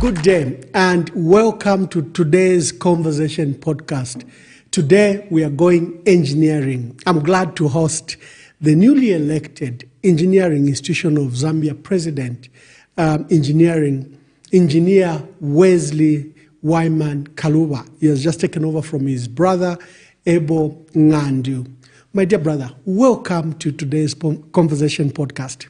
Good day and welcome to today's Conversation podcast. Today we are going engineering. I'm glad to host the newly elected Engineering Institution of Zambia President, Engineer Wesley Wyman Kaluba. He has just taken over from his brother, Ebo Ngandu. My dear brother, welcome to today's Conversation podcast.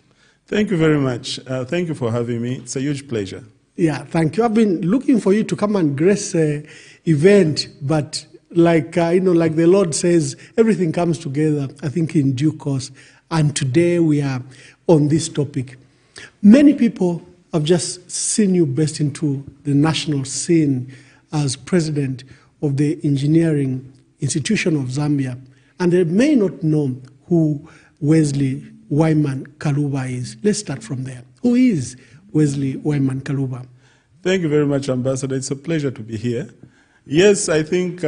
Thank you very much. Thank you for having me. It's a huge pleasure. Yeah, thank you. I've been looking for you to come and grace the event, but like the Lord says, everything comes together, I think, in due course. And today we are on this topic. Many people have just seen you burst into the national scene as president of the Engineering Institution of Zambia, and they may not know who Wesley Wyman Kaluba is. Let's start from there. Who is Wesley Wyman Kaluba? Thank you very much, Ambassador. It's a pleasure to be here. Yes, I think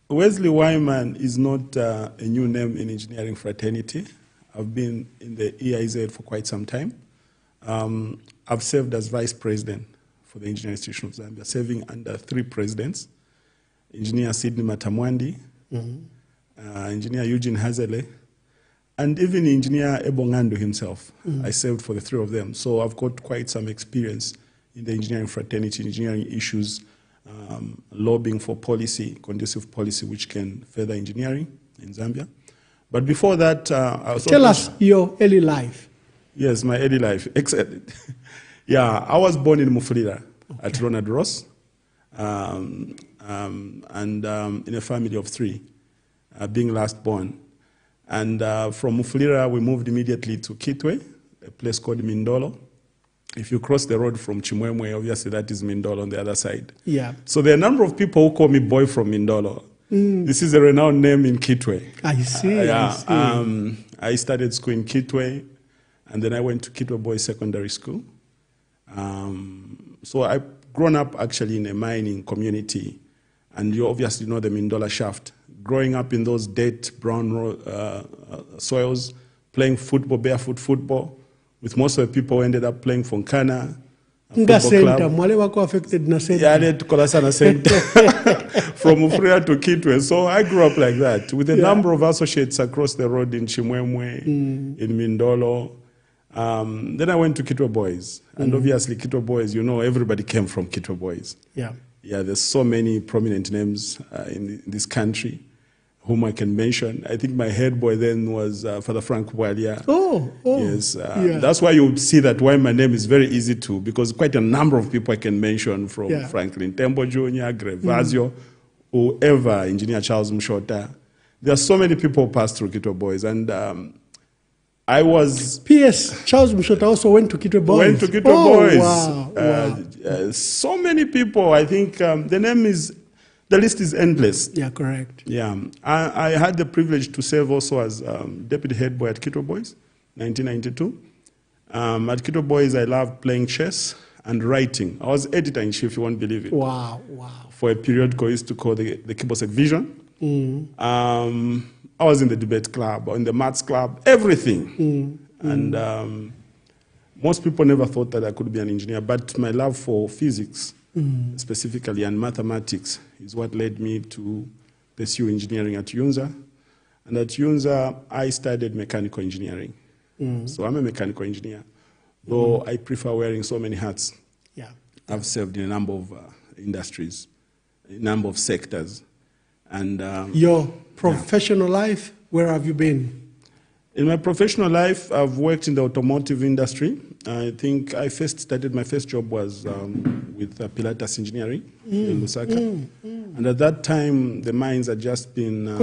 Wesley Wyman is not a new name in engineering fraternity. I've been in the EIZ for quite some time. I've served as vice president for the Engineering Institution of Zambia, serving under 3 presidents: Engineer Sidney Matamwandi, Engineer Eugene Hazele, and even Engineer Ebo Ngandu himself. I served for the 3 of them. So I've got quite some experience in the engineering fraternity, engineering issues, lobbying for policy, conducive policy, which can further engineering in Zambia. But before that, tell us your early life. Yes, my early life. Yeah, I was born in Mufulira at Ronald Ross, and in a family of 3, being last born. And from Mufulira, we moved immediately to Kitwe, a place called Mindolo. If you cross the road from Chimwemwe, obviously that is Mindolo on the other side. Yeah. So there are a number of people who call me boy from Mindolo. This is a renowned name in Kitwe. I see. I started school in Kitwe, and then I went to Kitwe Boys Secondary School. So I've grown up actually in a mining community, and you obviously know the Mindola shaft. Growing up in those dirt brown soils, playing football, barefoot football, with most of the people who ended up playing Fonkana football club. From Ufria to Kitwe. So I grew up like that, with a number of associates across the road in Chimwemwe, in Mindolo. Then I went to Kitwe Boys. And obviously Kitwe Boys, you know, everybody came from Kitwe Boys. Yeah, there's so many prominent names in this country whom I can mention. I think my head boy then was Father Frank Walia. Yes, that's why you see that why my name is very easy to, because quite a number of people I can mention, from Franklin Tembo Jr., Grevazio, whoever, Engineer Charles Mshota. There are so many people who passed through Kitwe Boys, and I was... P.S. Charles Mshota also went to Kitwe Boys. Went to Kitwe Boys. Wow. So many people. I think the list is endless. Yeah, correct. Yeah. I had the privilege to serve also as deputy head boy at Kitwe Boys, 1992. At Kitwe Boys, I loved playing chess and writing. I was editor-in-chief, you won't believe it. Wow. For a periodical I used to call the Kibosek Vision. I was in the debate club, or in the maths club, everything. And most people never thought that I could be an engineer, but my love for physics, specifically, and mathematics is what led me to pursue engineering at UNZA. And at UNZA, I studied mechanical engineering. So I'm a mechanical engineer, though I prefer wearing so many hats. Yeah. I've served in a number of industries, a number of sectors. And your professional life, where have you been? In my professional life, I've worked in the automotive industry. I think I first started, my first job was with Pilatus Engineering in Lusaka. And at that time, the mines had just been... Yes.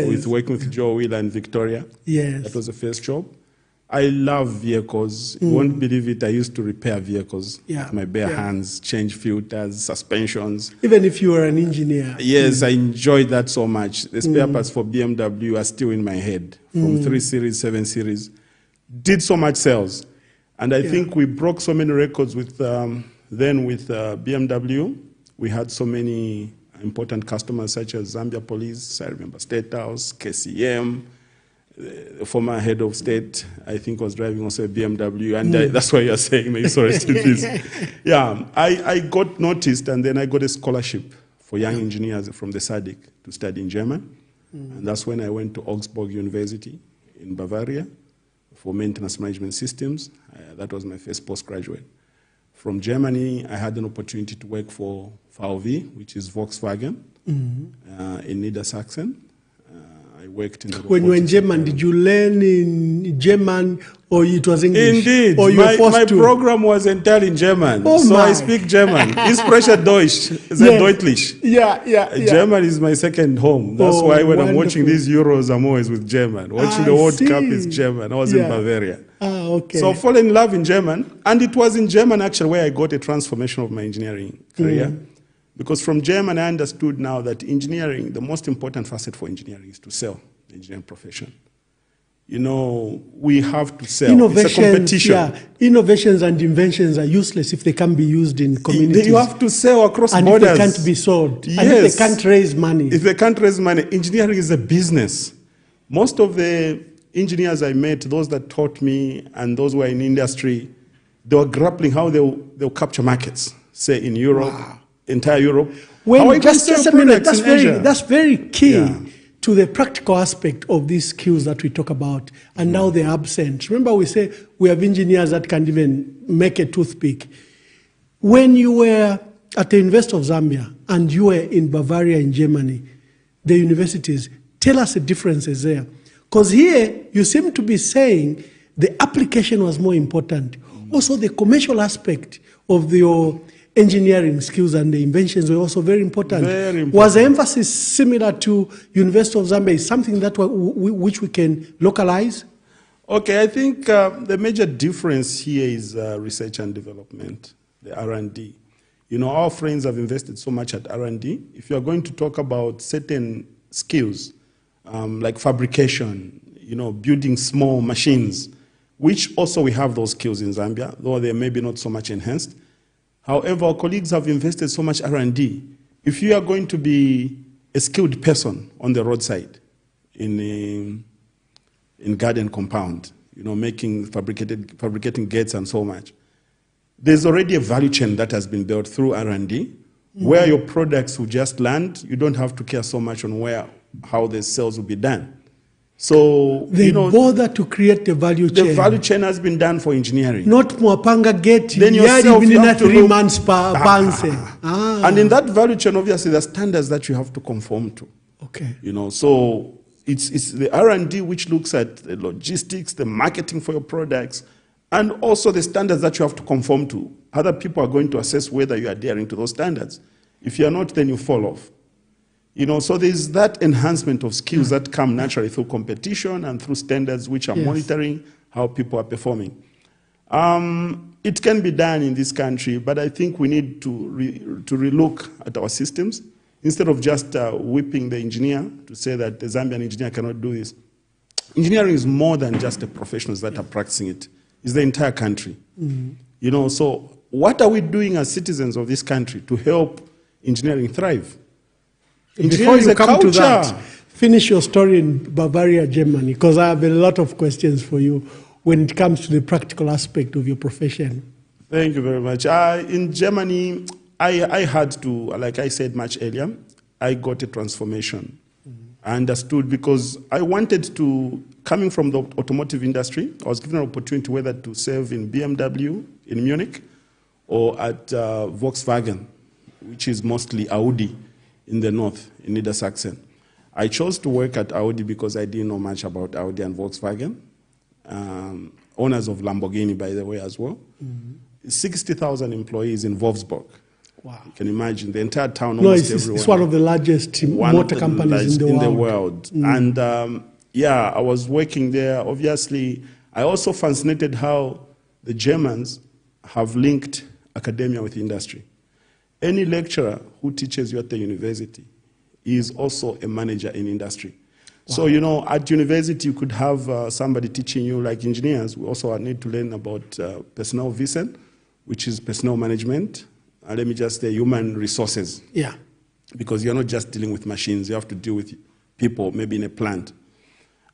With working with Joe Wheeler and Victoria. Yes. That was the first job. I love vehicles. You won't believe it. I used to repair vehicles with my bare hands, change filters, suspensions. Even if you were an engineer. Yes, I enjoyed that so much. The spare parts for BMW are still in my head, from 3 Series, 7 Series. Did so much sales. And I think we broke so many records with BMW. We had so many important customers such as Zambia Police, I remember State House, KCM, former head of state, I think, was driving also a BMW, and that's why you're saying, may you rest in peace. Yeah, I got noticed, and then I got a scholarship for young engineers from the SADC to study in German. And that's when I went to Augsburg University in Bavaria for maintenance management systems. That was my first postgraduate. From Germany, I had an opportunity to work for VW, which is Volkswagen, in Niedersachsen. I worked in the When you were in German, did you learn in German or it was English? Indeed. Or you my were forced to? program was entirely in German. Oh so my. I speak German. Ich spreche Deutsch. Deutlich. Yeah. German is my second home. That's why when I'm watching wonderful. these Euros, I'm always with German. Watching the World Cup is German. I was in Bavaria. Okay. So I fell in love in German. And it was in German, actually, where I got a transformation of my engineering career. Because from German, I understood now that engineering, the most important facet for engineering is to sell the engineering profession. You know, we have to sell. It's a competition. Innovations and inventions are useless if they can't be used in communities. You have to sell across and borders. And if they can't be sold. Yes. And if they can't raise money. If they can't raise money. Engineering is a business. Most of the engineers I met, those that taught me and those who were in industry, they were grappling how they'll capture markets, say in Europe, entire Europe. Well, just a minute, that's very key to the practical aspect of these skills that we talk about, and now they're absent. Remember, we say we have engineers that can't even make a toothpick. When you were at the University of Zambia and you were in Bavaria in Germany, the universities, tell us the differences there. Because here, you seem to be saying the application was more important. Also, the commercial aspect of your engineering skills and the inventions were also very important. Very important. Was the emphasis similar to University of Zambia? Is something that which we can localize? Okay, I think the major difference here is research and development, the R&D. You know, our friends have invested so much at R&D. If you're going to talk about certain skills, like fabrication, you know, building small machines, which also we have those skills in Zambia, though they're maybe not so much enhanced. However, our colleagues have invested so much R&D. If you are going to be a skilled person on the roadside in garden compound, you know, fabricating gates and so much, there's already a value chain that has been built through R&D, where your products will just land. You don't have to care so much on how the sales will be done. So they bother to create the value chain. The value chain has been done for engineering. Not Mwapanga gate. Then yourself, you have to 3 months per And in that value chain, obviously, there are standards that you have to conform to. Okay. You know, so it's the R&D which looks at the logistics, the marketing for your products, and also the standards that you have to conform to. Other people are going to assess whether you are adhering to those standards. If you're not, then you fall off. You know, so there's that enhancement of skills that come naturally through competition and through standards which are monitoring how people are performing. It can be done in this country, but I think we need to relook at our systems. Instead of just whipping the engineer to say that the Zambian engineer cannot do this. Engineering is more than just the professionals that are practicing it. It's the entire country. You know, so what are we doing as citizens of this country to help engineering thrive? Before you come to that, finish your story in Bavaria, Germany, because I have a lot of questions for you when it comes to the practical aspect of your profession. Thank you very much. In Germany, I had to, like I said much earlier, I got a transformation. I understood because I wanted to, coming from the automotive industry, I was given an opportunity whether to serve in BMW in Munich or at Volkswagen, which is mostly Audi in the north, in Niedersachsen. I chose to work at Audi because I didn't know much about Audi and Volkswagen. Owners of Lamborghini, by the way, as well. 60,000 employees in Wolfsburg. Wow. You can imagine the entire town, almost everyone. It's one of the largest motor companies in the world. And I was working there. Obviously, I also fascinated how the Germans have linked academia with industry. Any lecturer who teaches you at the university is also a manager in industry. Wow. So, you know, at university, you could have somebody teaching you, like engineers. We also need to learn about personnel vision, which is personnel management. Let me just say human resources. Yeah. Because you're not just dealing with machines. You have to deal with people, maybe in a plant.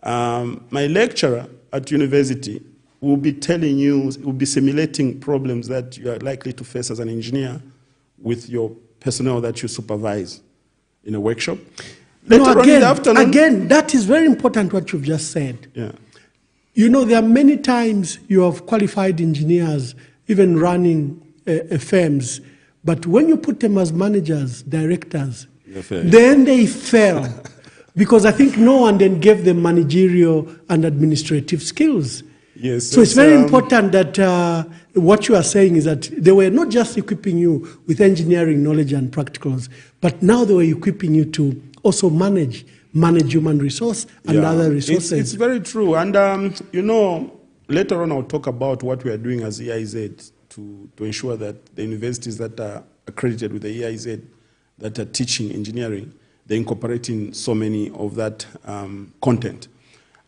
My lecturer at university will be telling you, will be simulating problems that you are likely to face as an engineer with your personnel that you supervise in a workshop. Later on in the afternoon, again, that is very important what you've just said. Yeah. You know, there are many times you have qualified engineers, even running firms, but when you put them as managers, directors, then they fail. Because I think no one then gave them managerial and administrative skills. Yes. So it's very important that what you are saying is that they were not just equipping you with engineering knowledge and practicals, but now they were equipping you to also manage human resource and other resources. It's very true. And, you know, later on I'll talk about what we are doing as EIZ to ensure that the universities that are accredited with the EIZ that are teaching engineering, they're incorporating so many of that content.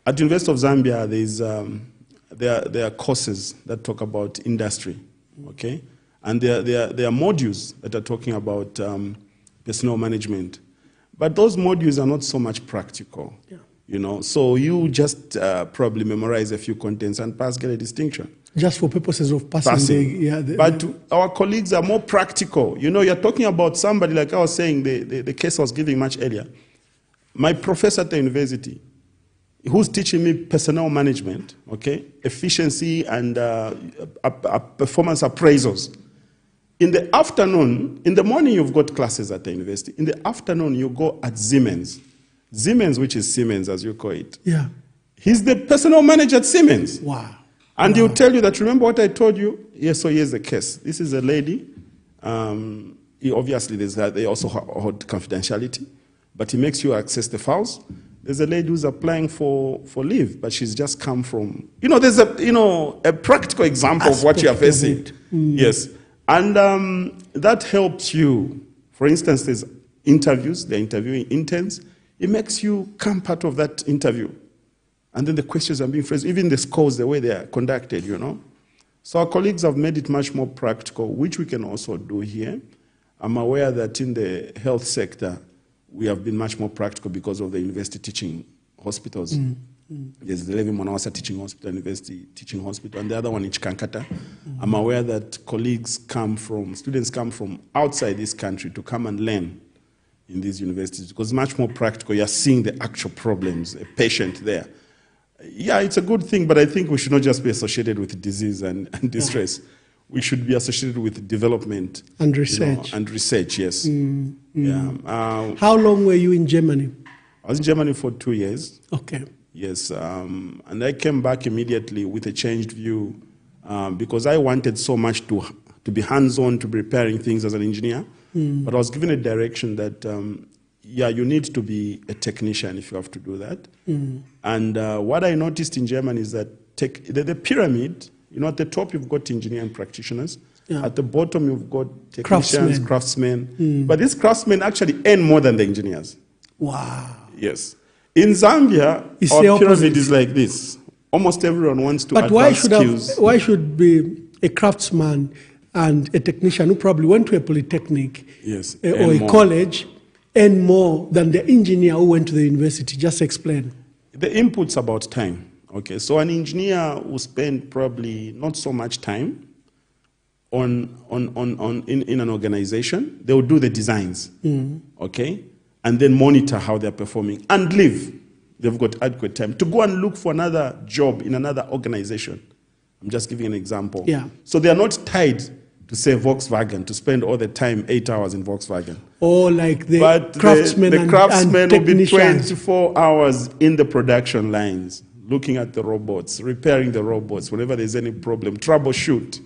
At the University of Zambia, there are courses that talk about industry, okay? And there are modules that are talking about personnel management. But those modules are not so much practical, you know? So you just probably memorize a few contents and pass, get a distinction. Just for purposes of passing. But our colleagues are more practical. You know, you're talking about somebody, like I was saying, the case I was giving much earlier. My professor at the university, who's teaching me personnel management, okay, efficiency and performance appraisals. In the afternoon, in the morning you've got classes at the university. In the afternoon you go at Siemens. Siemens, which is Siemens as you call it. Yeah. He's the personnel manager at Siemens. Wow. And he'll tell you that, remember what I told you? Yes, so here's the case. This is a lady. Obviously, they also hold confidentiality, but he makes you access the files. There's a lady who's applying for leave, but she's just come from, you know, there's a practical example of what you are facing. Yes. And that helps you. For instance, there's interviews, they're interviewing interns. It makes you come part of that interview. And then the questions are being phrased, even the scores, the way they are conducted, you know. So our colleagues have made it much more practical, which we can also do here. I'm aware that in the health sector, we have been much more practical because of the university teaching hospitals. There's the Levi Mwanawasa Teaching Hospital, University Teaching Hospital, and the other one in Chikankata. I'm aware that students come from outside this country to come and learn in these universities because it's much more practical. You're seeing the actual problems, a patient there. Yeah, it's a good thing, but I think we should not just be associated with disease and distress. We should be associated with development. And research. You know, and research, yes. Yeah. How long were you in Germany? I was in Germany for 2 years. Okay. Yes, and I came back immediately with a changed view because I wanted so much to be hands-on, to be preparing things as an engineer. But I was given a direction that yeah, you need to be a technician if you have to do that. And what I noticed in Germany is that the pyramid, you know, at the top you've got engineering practitioners. Yeah. At the bottom you've got technicians, craftsmen. But these craftsmen actually earn more than the engineers. Wow. Yes. In Zambia, our pyramid is like this. Almost everyone wants to advance skills. But why should be a craftsman and a technician who probably went to a polytechnic or a college earn more than the engineer who went to the university? Just explain. The input's about time. Okay, so an engineer will spend probably not so much time in an organization. They will do the designs, okay, and then monitor how they're performing and leave. They've got adequate time to go and look for another job in another organization. I'm just giving an example. Yeah. So they are not tied to say Volkswagen, to spend all the time 8 hours in Volkswagen. Or like the craftsmen and craftsmen will be 24 hours in the production lines, looking at the robots, repairing the robots, whenever there's any problem, troubleshoot.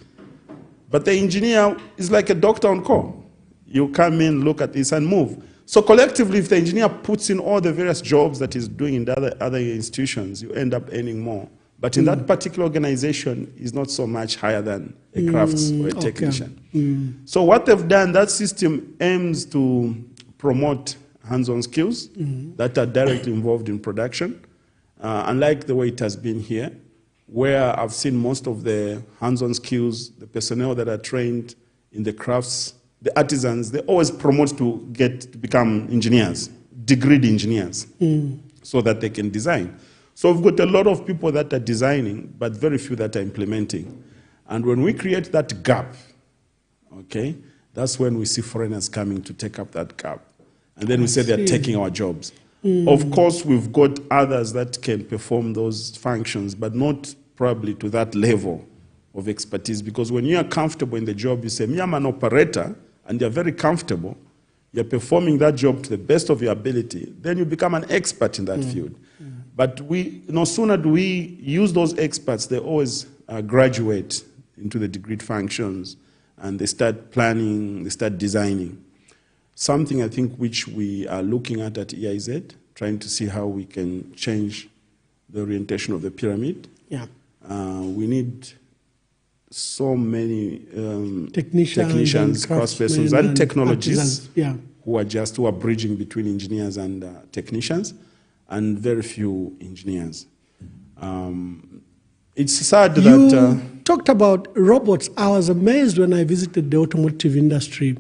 But the engineer is like a doctor on call. You come in, look at this, and move. So collectively, if the engineer puts in all the various jobs that he's doing in the other institutions, you end up earning more. But in that particular organization, is not so much higher than a crafts or a technician. So what they've done, that system aims to promote hands-on skills that are directly involved in production, unlike the way it has been here, where I've seen most of the hands-on skills, the personnel that are trained in the crafts, the artisans, they always promote to become engineers, degreed engineers, so that they can design. So we've got a lot of people that are designing, but very few that are implementing. And when we create that gap, okay, that's when we see foreigners coming to take up that gap. And then we say they're taking our jobs. Of course, we've got others that can perform those functions, but not probably to that level of expertise. Because when you are comfortable in the job, you say, me, I'm an operator, and you're very comfortable, you're performing that job to the best of your ability, then you become an expert in that field. But no sooner do we use those experts, they always graduate into the degreed functions, and they start planning, they start designing. Something I think which we are looking at EIZ, trying to see how we can change the orientation of the pyramid. Yeah. We need so many technicians, craftspersons, and technologists who are bridging between engineers and technicians, and very few engineers. It's sad that... You talked about robots. I was amazed when I visited the automotive industry,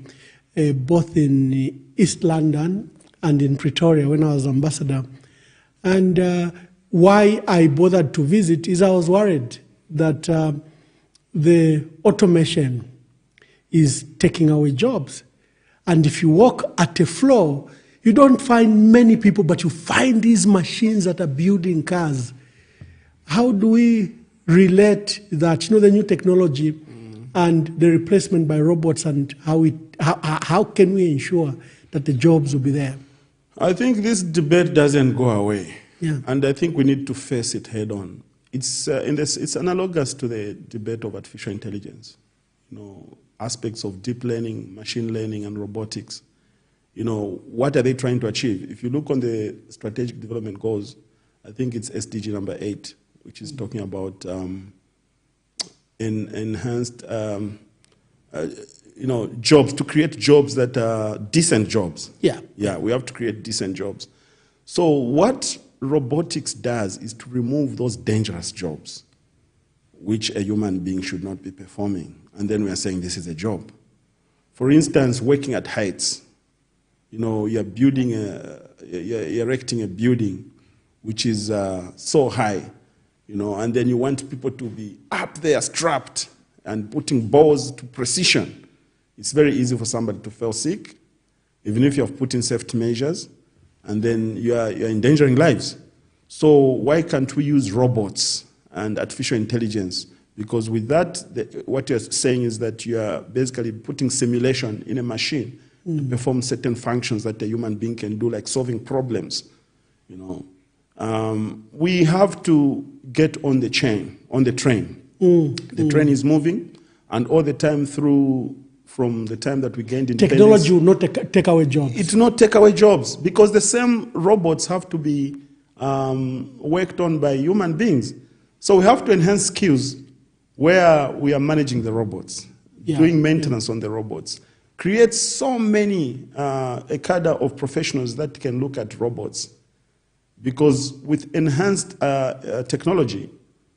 both in East London and in Pretoria when I was ambassador. And why I bothered to visit is I was worried that the automation is taking away jobs. And if you walk at a floor, you don't find many people, but you find these machines that are building cars. How do we relate that, the new technology and the replacement by robots, and how can we ensure that the jobs will be there? I think this debate doesn't go away. Yeah. And I think we need to face it head on. It's analogous to the debate of artificial intelligence. Aspects of deep learning, machine learning, and robotics. What are they trying to achieve? If you look on the strategic development goals, I think it's SDG number 8, which is talking about enhanced, jobs, to create jobs that are decent jobs. Yeah. Yeah, we have to create decent jobs. So what robotics does is to remove those dangerous jobs, which a human being should not be performing. And then we are saying this is a job. For instance, working at heights. You're building you're erecting a building which is so high, and then you want people to be up there strapped and putting balls to precision. It's very easy for somebody to fall sick, even if you have put in safety measures, and then you're endangering lives. So why can't we use robots and artificial intelligence? Because with that, what you're saying is that you are basically putting simulation in a machine to perform certain functions that a human being can do, like solving problems. We have to get on the train. The train is moving, and all the time from the time that we gained independence. Technology will not take away jobs. It will not take away jobs, because the same robots have to be worked on by human beings. So we have to enhance skills where we are managing the robots, doing maintenance on the robots. Create so many, a cadre of professionals that can look at robots. Because with enhanced technology,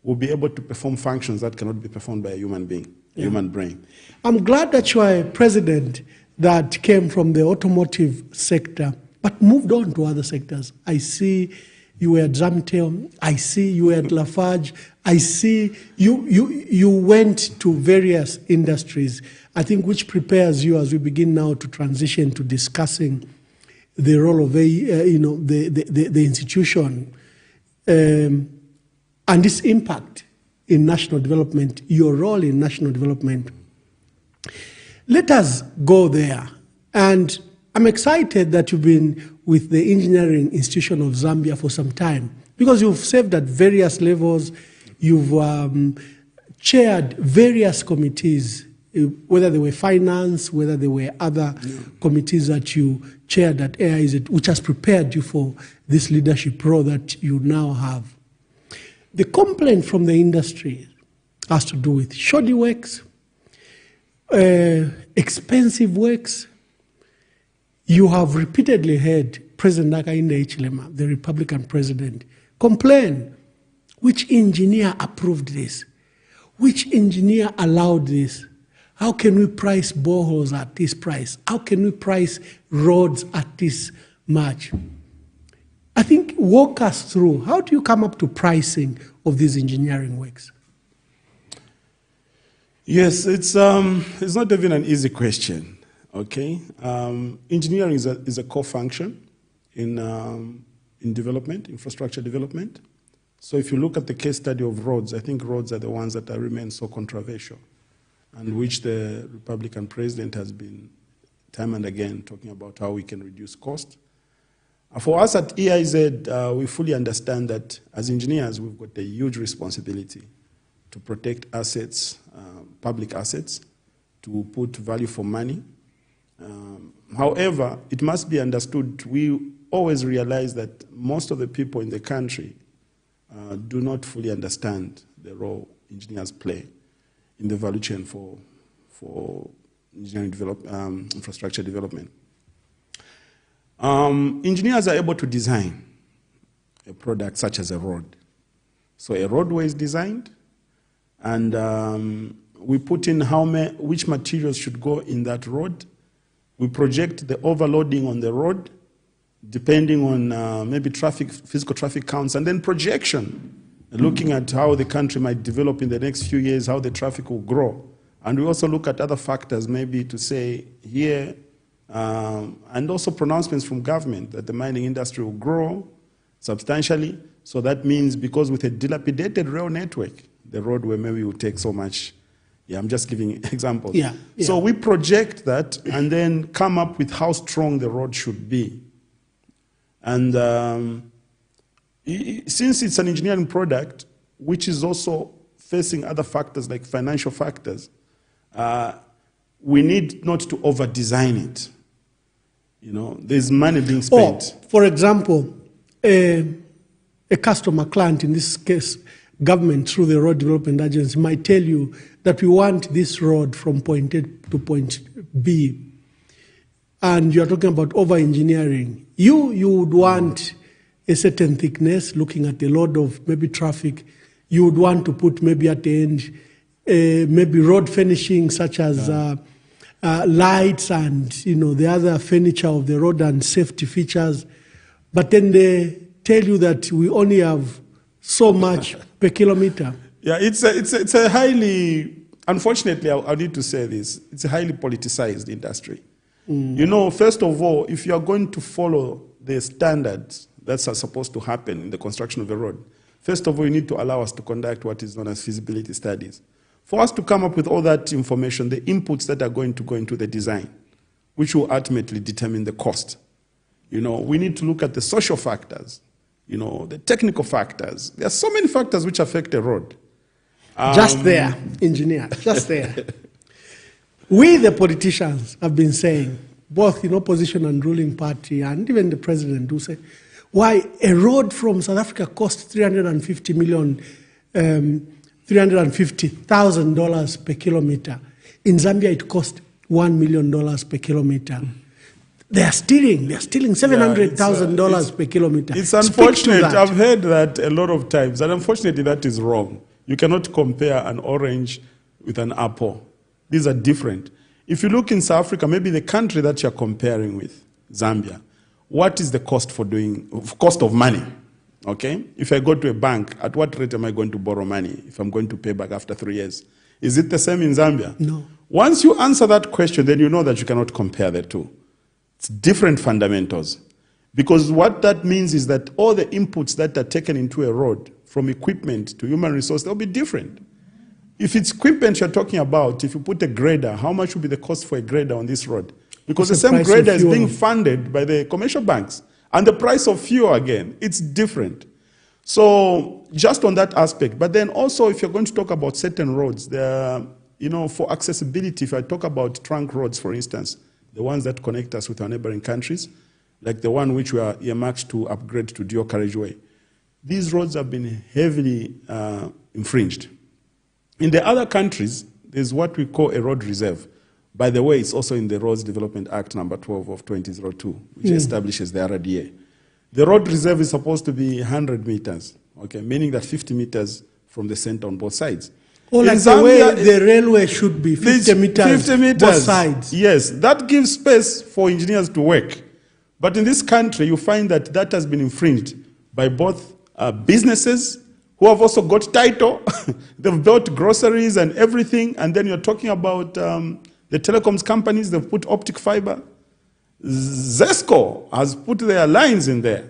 we'll be able to perform functions that cannot be performed by a human being, a human brain. I'm glad that you are a president that came from the automotive sector, but moved on to other sectors. I see you were at Zamtel. I see you were at Lafarge. I see you went to various industries, I think, which prepares you as we begin now to transition to discussing the role of the institution and its impact in national development, your role in national development. Let us go there. And I'm excited that you've been with the Engineering Institution of Zambia for some time, because you've served at various levels. You've chaired various committees, whether they were finance, whether they were other committees that you chaired at AIZ, which has prepared you for this leadership role that you now have. The complaint from the industry has to do with shoddy works, expensive works. You have repeatedly heard President Hakainde Hichilema, the Republican president, complain. Which engineer approved this? Which engineer allowed this? How can we price boreholes at this price? How can we price roads at this much? I think walk us through, how do you come up to pricing of these engineering works? Yes, it's not even an easy question, okay? Engineering is a core function in development, infrastructure development. So if you look at the case study of roads, I think roads are the ones that remain so controversial, and which the Republican president has been time and again talking about how we can reduce cost. For us at EIZ, we fully understand that as engineers, we've got a huge responsibility to protect assets, public assets, to put value for money. However, it must be understood, we always realize that most of the people in the country do not fully understand the role engineers play in the value chain for engineering infrastructure development. Engineers are able to design a product such as a road. So a roadway is designed, and we put in which materials should go in that road. We project the overloading on the road, depending on maybe physical traffic counts, and then projection, looking at how the country might develop in the next few years, how the traffic will grow. And we also look at other factors, maybe to say here, and also pronouncements from government that the mining industry will grow substantially. So that means because with a dilapidated rail network, the roadway maybe will take so much. Yeah, I'm just giving examples. Yeah. So we project that and then come up with how strong the road should be. And since it's an engineering product, which is also facing other factors like financial factors, we need not to over-design it. You know, there's money being spent. Or, for example, a customer client, in this case, government through the Road Development Agency, might tell you that we want this road from point A to point B. And you're talking about over-engineering. You would want a certain thickness, looking at the load of maybe traffic. You would want to put maybe at the end, maybe road finishing such as lights and the other furniture of the road and safety features. But then they tell you that we only have so much per kilometer. Yeah, it's a highly, unfortunately, I need to say this, it's a highly politicized industry. You know, first of all, if you are going to follow the standards that are supposed to happen in the construction of a road, first of all, you need to allow us to conduct what is known as feasibility studies. For us to come up with all that information, the inputs that are going to go into the design, which will ultimately determine the cost. You know, we need to look at the social factors, the technical factors. There are so many factors which affect a road. Just there, engineer, just there. We, the politicians, have been saying, both in opposition and ruling party, and even the president do say, why a road from South Africa costs $350,000 per kilometer. In Zambia, it costs $1 million per kilometer. They are stealing $700,000 per kilometer. It's unfortunate. I've heard that a lot of times, and unfortunately that is wrong. You cannot compare an orange with an apple. These are different. If you look in South Africa, maybe the country that you're comparing with, Zambia, what is the cost of money? Okay? If I go to a bank, at what rate am I going to borrow money if I'm going to pay back after 3 years? Is it the same in Zambia? No. Once you answer that question, then you know that you cannot compare the two. It's different fundamentals. Because what that means is that all the inputs that are taken into a road, from equipment to human resource, they'll be different. If it's equipment you're talking about, if you put a grader, how much would be the cost for a grader on this road? Because the same grader is being funded by the commercial banks. And the price of fuel, again, it's different. So just on that aspect. But then also, if you're going to talk about certain roads, for accessibility, if I talk about trunk roads, for instance, the ones that connect us with our neighboring countries, like the one which we are earmarked to upgrade to dual carriageway, these roads have been heavily infringed. In the other countries, there's what we call a road reserve. By the way, it's also in the Roads Development Act number 12 of 2002, which establishes the RDA. The road reserve is supposed to be 100 meters, okay, meaning that 50 meters from the center on both sides. Or like the way the railway should be, 50 meters, both sides. Yes, that gives space for engineers to work. But in this country, you find that that has been infringed by both businesses who have also got title. They've built groceries and everything. And then you're talking about the telecoms companies. They've put optic fiber. Zesco has put their lines in there.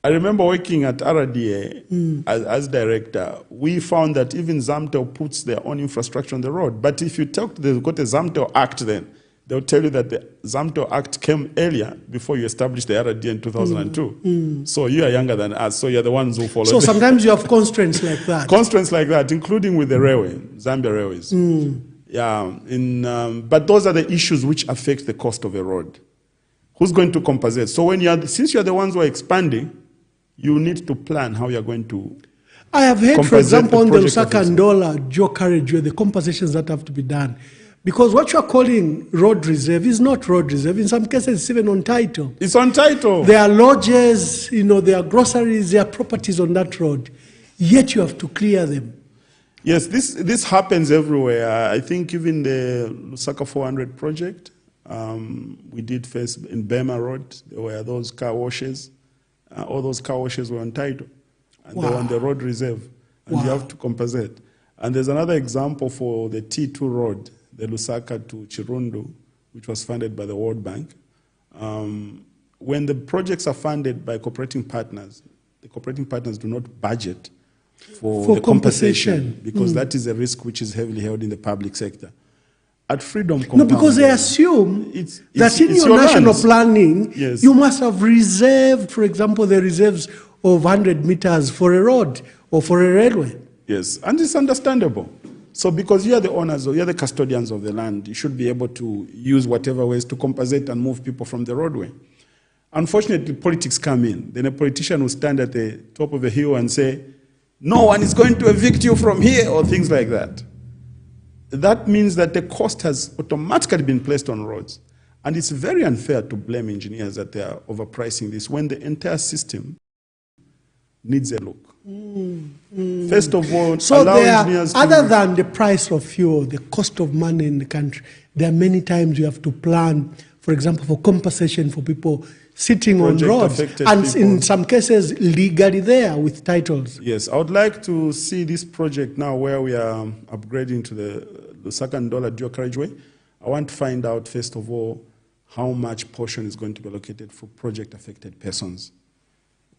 I remember working at RDA as director. We found that even Zamtel puts their own infrastructure on the road. But if you talk, they've got a Zamtel Act then. They'll tell you that the Zamtel Act came earlier before you established the RDA in 2002. So you are younger than us, so you're the ones who followed. So sometimes you have constraints like that. Constraints like that, including with the railway, Zambia Railways. Yeah, but those are the issues which affect the cost of a road. Who's going to compensate? So since you're the ones who are expanding, you need to plan how you're going to. I have heard, for example, on the Lusaka-Wednesday dual carriageway, the compensations that have to be done. Because what you're calling road reserve is not road reserve. In some cases, it's even on title. It's on title. There are lodges, there are groceries, there are properties on that road. Yet you have to clear them. Yes, this happens everywhere. I think even the Lusaka 400 project, we did first in Bema Road, there were those car washes. All those car washes were on title. And they were on the road reserve. And you have to compensate. And there's another example for the T2 road, the Lusaka to Chirundu, which was funded by the World Bank. When the projects are funded by cooperating partners, the cooperating partners do not budget for the compensation because that is a risk which is heavily held in the public sector. At Freedom Compound, no, because they assume that in your national planning, you must have reserved, for example, the reserves of 100 meters for a road or for a railway. Yes, and it's understandable. So because you are the owners, or you are the custodians of the land, you should be able to use whatever ways to compensate and move people from the roadway. Unfortunately, politics come in. Then a politician will stand at the top of a hill and say, no one is going to evict you from here, or things like that. That means that the cost has automatically been placed on roads. And it's very unfair to blame engineers that they are overpricing this when the entire system needs a look. First of all, so allow engineers to... Other than the price of fuel, the cost of money in the country, there are many times you have to plan, for example, for compensation for people sitting on roads, and people. In some cases, legally there with titles. Yes, I would like to see this project now where we are upgrading to the Lusaka-Ndola dual carriageway. I want to find out, first of all, how much portion is going to be allocated for project-affected persons.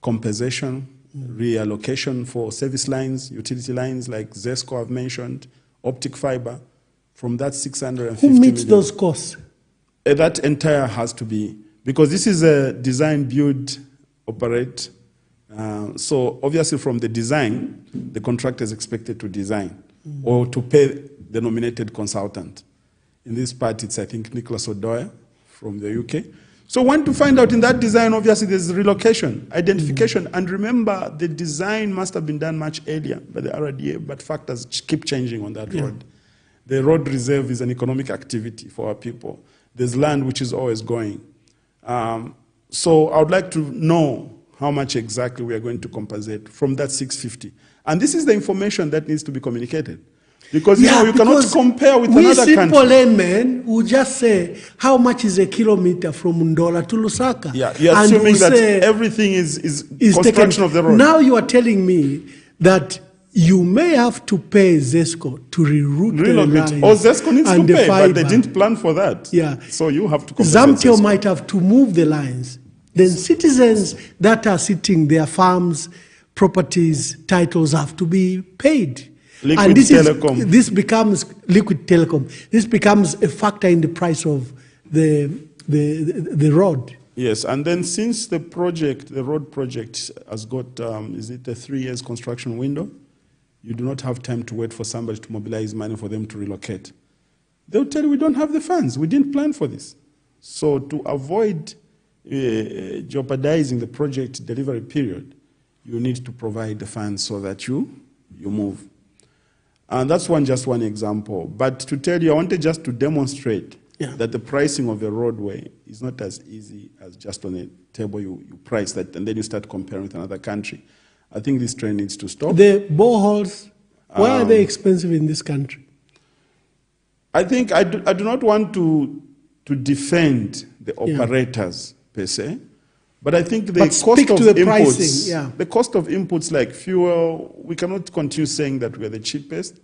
Compensation, reallocation for service lines, utility lines like Zesco I've mentioned, optic fiber, from that 650 Who meets those costs? That entire has to be, because this is a design, build, operate. So obviously from the design, the contractor is expected to design or to pay the nominated consultant. In this part, it's, I think, Nicholas O'Dwyer from the UK. So want to find out in that design, obviously there's relocation, identification, and remember the design must have been done much earlier by the RDA, but factors keep changing on that road. The road reserve is an economic activity for our people. There's land which is always going. So I would like to know how much exactly we are going to compensate from that 650. And this is the information that needs to be communicated. Because you cannot compare with another country. We simple laymen will just say, how much is a kilometer from Ndola to Lusaka? Yeah, you're assuming that everything is construction of the road. Now you are telling me that you may have to pay Zesco to reroute the lines. Or Zesco needs to pay, but they didn't plan for that. Yeah. So you have to compensate. Zamtel might have to move the lines. Then citizens that are sitting their farms, properties, titles have to be paid. Liquid telecom. This becomes liquid telecom. This becomes a factor in the price of the road. Yes, and then since the road project has got, is it a 3 years construction window? You do not have time to wait for somebody to mobilize money for them to relocate. They'll tell you, we don't have the funds. We didn't plan for this. So to avoid jeopardizing the project delivery period, you need to provide the funds so that you move. And that's just one example. But to tell you, I wanted just to demonstrate that the pricing of a roadway is not as easy as just on a table you price that and then you start comparing with another country. I think this trend needs to stop. The boreholes, why are they expensive in this country? I think I do not want to defend the operators per se. But I think the But cost speak of to the inputs, pricing, yeah. the cost of inputs like fuel, we cannot continue saying that we are the cheapest.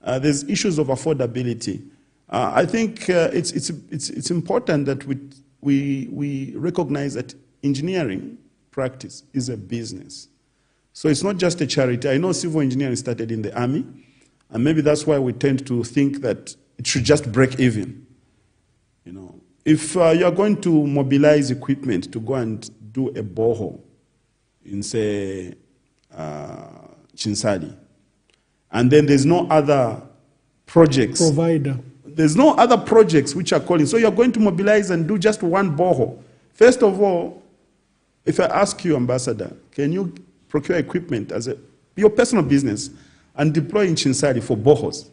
There's issues of affordability. I think it's important that we recognize that engineering practice is a business. So it's not just a charity. I know civil engineering started in the army, and maybe that's why we tend to think that it should just break even. You know, if you're going to mobilize equipment to go and do a borehole in, say, Chinsali, and then there's no other projects. Provider. There's no other projects which are calling. So you're going to mobilize and do just one borehole. First of all, if I ask you, Ambassador, can you procure equipment as your personal business and deploy in Chinsali for boreholes?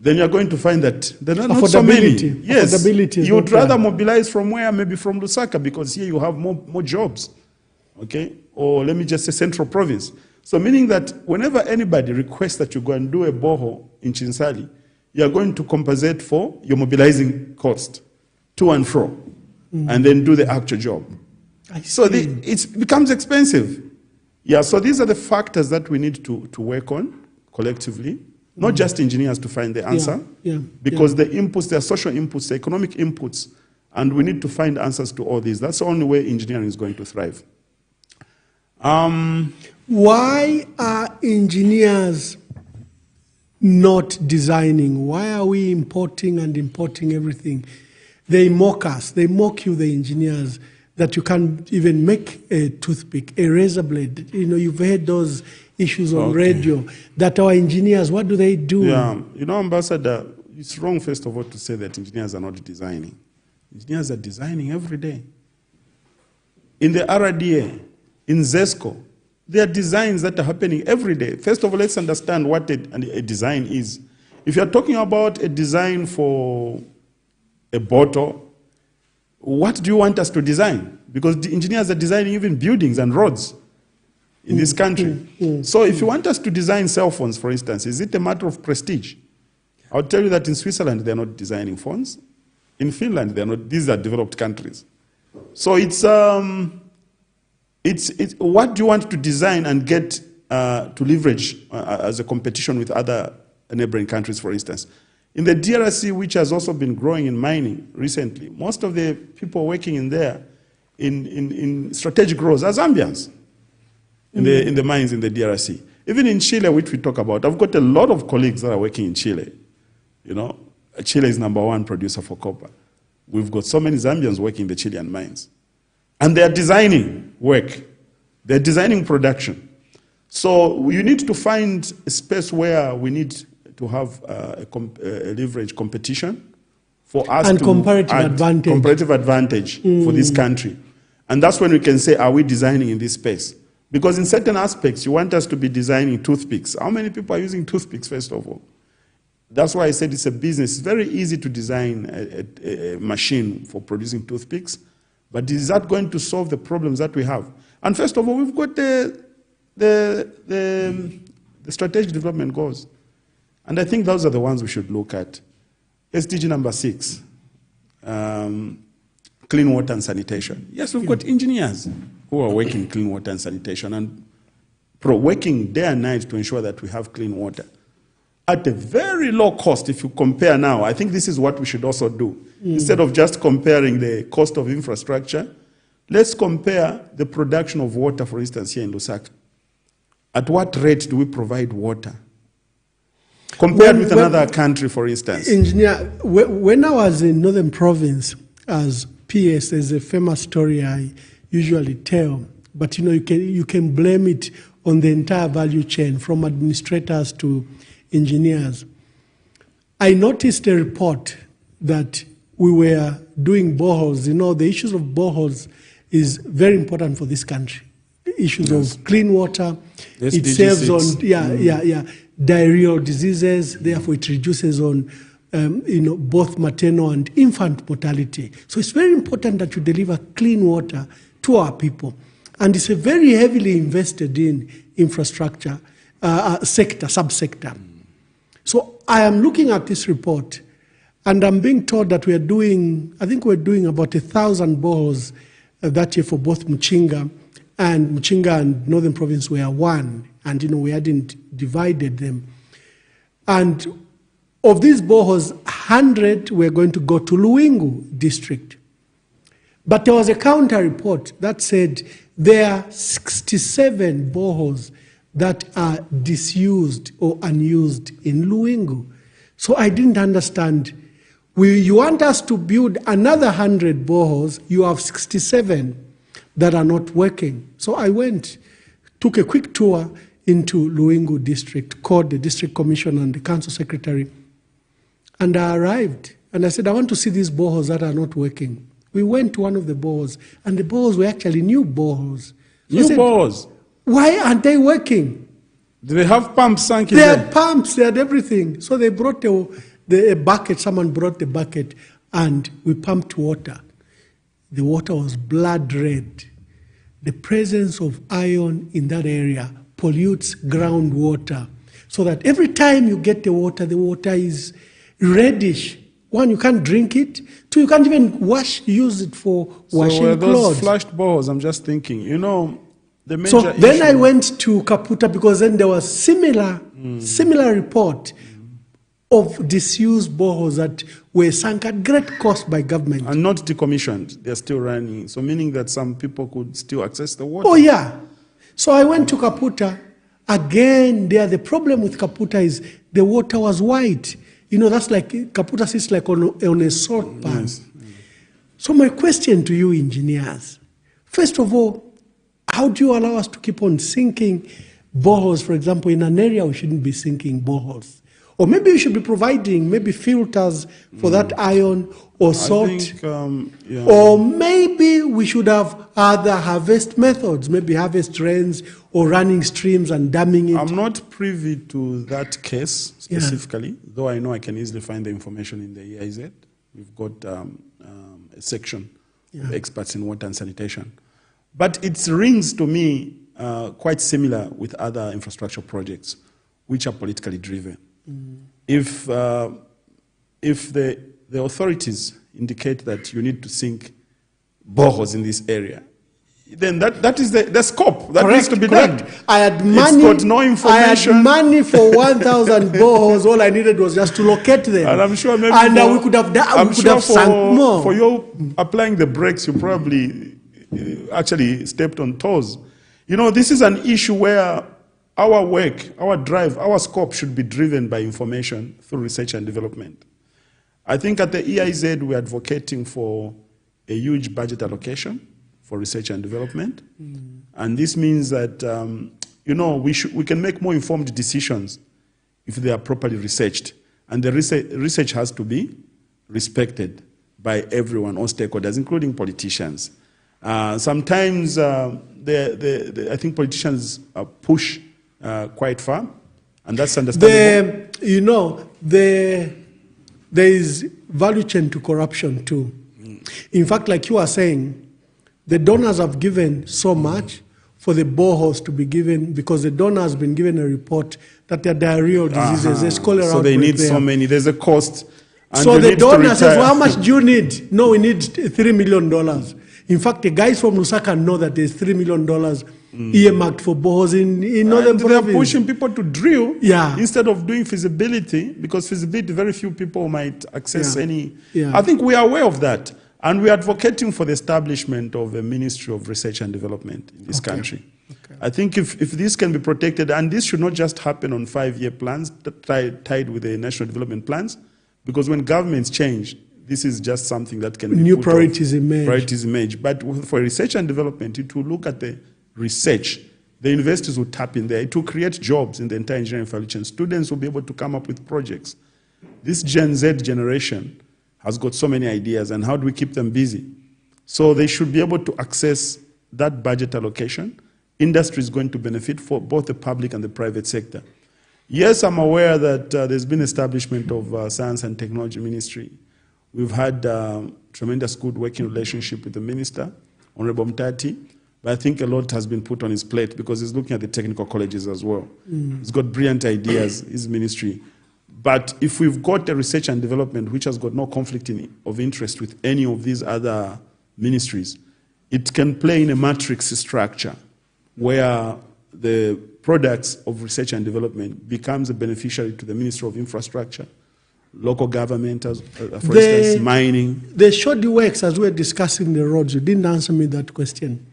Then you're going to find that there are not so many. Yes, you would rather mobilize from where? Maybe from Lusaka, because here you have more jobs. Okay? Or let me just say Central Province. So meaning that whenever anybody requests that you go and do a borehole in Chinsali, you are going to compensate for your mobilizing cost to and fro, and then do the actual job. So it becomes expensive. Yeah, so these are the factors that we need to work on collectively, not just engineers to find the answer, because the inputs, there are social inputs, the economic inputs, and we need to find answers to all these. That's the only way engineering is going to thrive. Why are engineers not designing? Why are we importing everything? They mock us. They mock you, the engineers, that you can't even make a toothpick, a razor blade. You know, you've heard those issues on radio, that our engineers, what do they do? Yeah, you know, Ambassador, it's wrong, first of all, to say that engineers are not designing. Engineers are designing every day. In the RDA, in ZESCO, there are designs that are happening every day. First of all, let's understand what a design is. If you're talking about a design for a bottle, what do you want us to design? Because the engineers are designing even buildings and roads in this country. So if you want us to design cell phones, for instance, is it a matter of prestige? I'll tell you that in Switzerland, they're not designing phones. In Finland, they're not. These are developed countries. So it's what do you want to design and get to leverage as a competition with other neighboring countries, for instance. In the DRC, which has also been growing in mining recently, most of the people working in there in strategic roles are Zambians in the mines in the DRC. Even in Chile, which we talk about, I've got a lot of colleagues that are working in Chile. You know, Chile is #1 producer for copper. We've got so many Zambians working in the Chilean mines. And they're designing work. They're designing production. So you need to find a space where we need to have a leverage competition for us and to comparative advantage for this country. And that's when we can say, are we designing in this space? Because in certain aspects, you want us to be designing toothpicks. How many people are using toothpicks, first of all? That's why I said it's a business. It's very easy to design a machine for producing toothpicks, but is that going to solve the problems that we have? And first of all, we've got the strategic development goals. And I think those are the ones we should look at. SDG number 6, clean water and sanitation. Yes, we've got engineers who are working clean water and sanitation and working day and night to ensure that we have clean water at a very low cost. If you compare now, I think this is what we should also do. Instead of just comparing the cost of infrastructure, let's compare the production of water, for instance, here in Lusaka. At what rate do we provide water? Compared with another country, for instance. Engineer, when I was in Northern Province as PS, there's a famous story I usually tell, but you know, you can blame it on the entire value chain, from administrators to engineers. I noticed a report that we were doing boreholes. You know, the issues of boreholes is very important for this country. Issues of clean water. It saves on diarrheal diseases. Therefore, it reduces on both maternal and infant mortality. So it's very important that you deliver clean water to our people, and it's a very heavily invested in infrastructure subsector. So I am looking at this report, and I'm being told that we are doing, I think we're doing about 1,000 boreholes that year for both Mchinga and Northern Province were one, and we hadn't divided them. And of these boreholes, 100 were going to go to Luingu district. But there was a counter report that said there are 67 boreholes that are disused or unused in Luingu. So I didn't understand. You want us to build another 100 boreholes, you have 67 that are not working. So I went, took a quick tour into Luingu district, called the district commissioner and the council secretary, and I arrived. And I said, I want to see these boreholes that are not working. We went to one of the boreholes, and the boreholes were actually new boreholes. New boreholes? Why aren't they working? Do they have pumps sunk in there? there? They had pumps, they had everything. So they brought a bucket, someone brought the bucket, and we pumped water. The water was blood red. The presence of iron in that area pollutes groundwater, so that every time you get the water is reddish. One, you can't drink it. Two, you can't even use it for washing clothes. So those flushed boreholes, I'm just thinking, the major So then I went to Kaputa, because then there was similar report of disused boreholes that were sunk at great cost by government. And not decommissioned, they're still running. So meaning that some people could still access the water. Oh yeah. So I went to Kaputa. Again, the problem with Kaputa is the water was white. That's like, Kaputa sits like on a salt pan. Yes. So my question to you engineers, first of all, how do you allow us to keep on sinking boreholes, for example, in an area we shouldn't be sinking boreholes? Or maybe we should be providing maybe filters for that iron or salt. I think, Or maybe we should have other harvest methods, maybe harvest rains or running streams and damming it. I'm not privy to that case specifically, though I know I can easily find the information in the EIZ. We've got a section of experts in water and sanitation. But it rings to me quite similar with other infrastructure projects, which are politically driven. If the authorities indicate that you need to sink boreholes in this area, then that is the scope that needs to be done. I had money. It's got no information. I had money for 1,000 boreholes. All I needed was just to locate them. And I'm sure maybe we could have sunk more. For you applying the brakes, you probably actually stepped on toes. This is an issue where our work, our drive, our scope should be driven by information through research and development. I think at the EIZ, we're advocating for a huge budget allocation for research and development. And this means that, we can make more informed decisions if they are properly researched. And the research has to be respected by everyone, all stakeholders, including politicians. Sometimes I think politicians push quite far, and that's understandable. There is value chain to corruption too. In fact, like you are saying, the donors have given so much for the boreholes to be given, because the donor has been given a report that there are diarrheal diseases, there's cholera. So they need so many, there's a cost. And so the donor says, well, how much do you need? No, we need $3 million. In fact, the guys from Lusaka know that there's $3 million earmarked for boreholes in Northern Province. They're pushing people to drill instead of doing feasibility, because feasibility, very few people might access any. I think we are aware of that. And we are advocating for the establishment of a Ministry of Research and Development in this country. I think if this can be protected, and this should not just happen on 5-year plans tied with the national development plans, because when governments change, this is just something that can be new priorities emerge. Priorities emerge. But for research and development, it will look at the research. The universities will tap in there. It will create jobs in the entire engineering value chain. Students will be able to come up with projects. This Gen Z generation has got so many ideas, and how do we keep them busy? So they should be able to access that budget allocation. Industry is going to benefit for both the public and the private sector. Yes, I'm aware that there's been establishment of Science and Technology Ministry. We've had tremendous good working relationship with the Minister, Honorable Mtati, but I think a lot has been put on his plate because he's looking at the technical colleges as well. He's got brilliant ideas, his ministry. But if we've got a research and development which has got no conflict of interest with any of these other ministries, it can play in a matrix structure where the products of research and development becomes a beneficiary to the Ministry of Infrastructure, local government, for instance, mining. The shoddy works, as we were discussing the roads, you didn't answer me that question.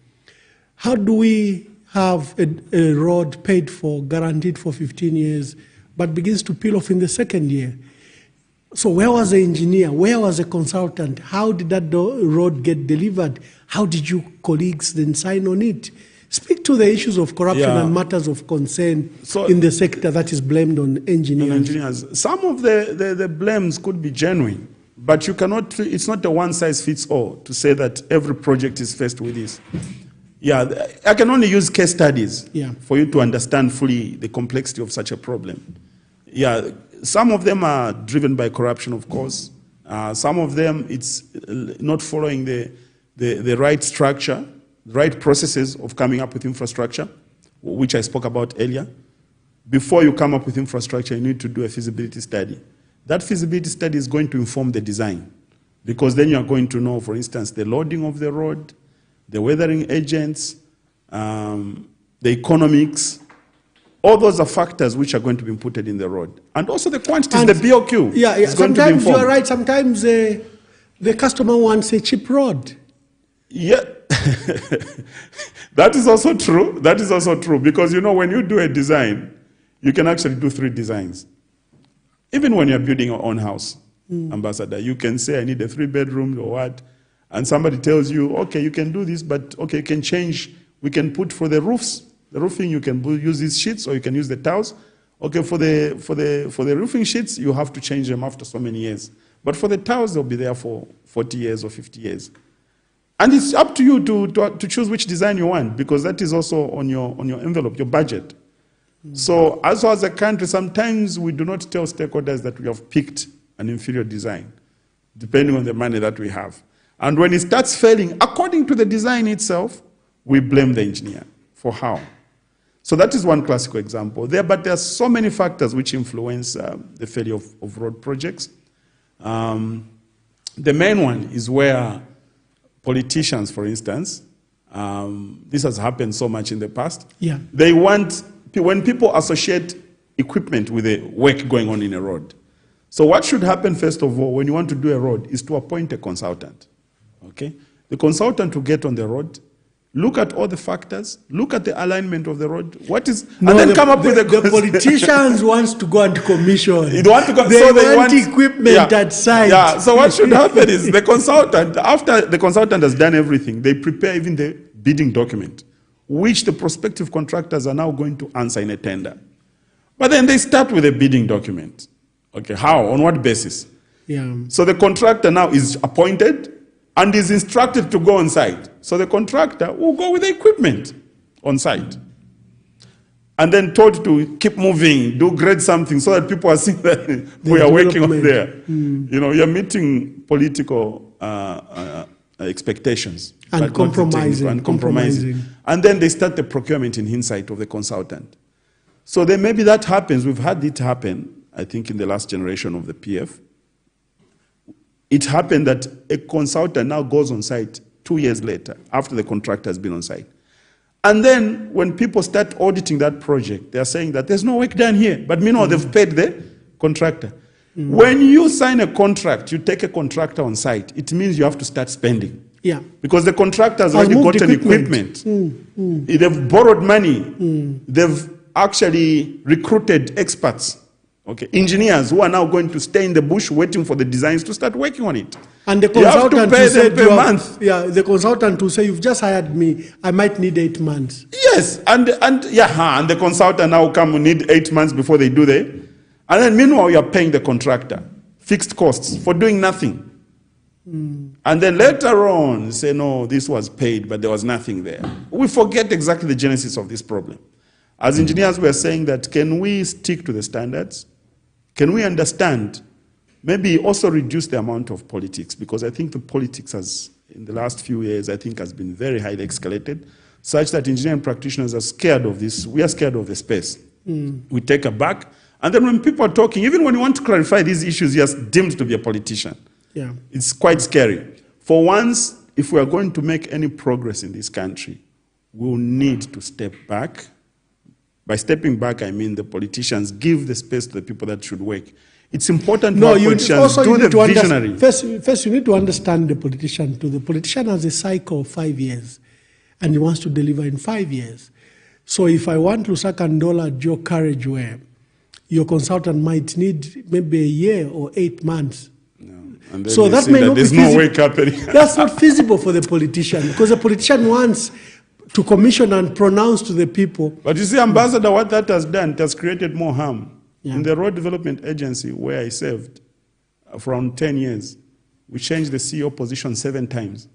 How do we have a road paid for, guaranteed for 15 years, but begins to peel off in the second year? So where was the engineer? Where was the consultant? How did that road get delivered? How did you colleagues then sign on it? Speak to the issues of corruption and matters of concern in the sector that is blamed on engineers. Some of the blames could be genuine, but you cannot, it's not a one-size-fits-all to say that every project is faced with this. Yeah, I can only use case studies for you to understand fully the complexity of such a problem. Yeah, some of them are driven by corruption, of course. Some of them, it's not following the right structure, the right processes of coming up with infrastructure, which I spoke about earlier. Before you come up with infrastructure, you need to do a feasibility study. That feasibility study is going to inform the design, because then you are going to know, for instance, the loading of the road, the weathering agents, the economics. All those are factors which are going to be inputted in the road. And also the quantities, the BOQ is going to be informed. Sometimes you are right, sometimes the customer wants a cheap road. Yeah, that is also true. That is also true, because you know, when you do a design, you can actually do 3 designs. Even when you're building your own house, Ambassador, you can say, I need a 3-bedroom or what, and somebody tells you, okay, you can do this, but okay, you can change, we can put for the roofs, the roofing, you can use these sheets or you can use the tiles. Okay, for the roofing sheets, you have to change them after so many years. But for the tiles, they'll be there for 40 years or 50 years. And it's up to you to choose which design you want, because that is also on your envelope, your budget. So as a country, sometimes we do not tell stakeholders that we have picked an inferior design, depending on the money that we have. And when it starts failing, according to the design itself, we blame the engineer for how. So that is one classical example there, but there are so many factors which influence the failure of road projects. The main one is where politicians, for instance, this has happened so much in the past. Yeah. They want, when people associate equipment with the work going on in a road. So what should happen, first of all, when you want to do a road, is to appoint a consultant. Okay? The consultant will get on the road, look at all the factors, look at the alignment of the road, and then come up with the politicians wants to go and commission. They want equipment at site. Yeah, so what should happen is the consultant, after the consultant has done everything, they prepare even the bidding document, which the prospective contractors are now going to answer in a tender. But then they start with a bidding document. Okay, how? On what basis? Yeah. So the contractor now is appointed and is instructed to go on site. So the contractor will go with the equipment on site. And then told to keep moving, do grade something so that people are seeing that we are working on there. You know, you're meeting political expectations. And compromising. And then they start the procurement in hindsight of the consultant. So then maybe that happens. We've had it happen, I think, in the last generation of the PF. It happened that a consultant now goes on site 2 years later, after the contractor has been on site. And then when people start auditing that project, they're saying that there's no work done here. But meanwhile, they've paid the contractor. When you sign a contract, you take a contractor on site, it means you have to start spending. Yeah. Because the contractor has already gotten equipment. They've borrowed money. They've actually recruited experts. Okay, engineers who are now going to stay in the bush waiting for the designs to start working on it. And the consultant who said, the consultant who say, you've just hired me, I might need 8 months. Yes, and the consultant now come and need 8 months before they do that. And then meanwhile, you are paying the contractor fixed costs for doing nothing. And then later on, say, no, this was paid, but there was nothing there. We forget exactly the genesis of this problem. As engineers, we are saying that, can we stick to the standards? Can we understand, maybe also reduce the amount of politics? Because I think the politics has, in the last few years, I think has been very highly escalated, such that engineering practitioners are scared of this. We are scared of the space. We take a back. And then when people are talking, even when you want to clarify these issues, you're deemed to be a politician. Yeah. It's quite scary. For once, if we are going to make any progress in this country, we'll need to step back. By stepping back, I mean the politicians give the space to the people that should work. It's important for politicians do the visionary. First, you need to understand the politician too. The politician has a cycle of 5 years, and he wants to deliver in 5 years. So if I want Lusaka-Ndola Joe Carriageway, your consultant might need maybe a year or 8 months. And so that may not be feasible. No wake happening. That's not feasible for the politician, because the politician wants to commission and pronounce to the people. But you see, Ambassador, what that has done, it has created more harm. In the Road Development Agency, where I served for around 10 years, we changed the CEO position 7 times.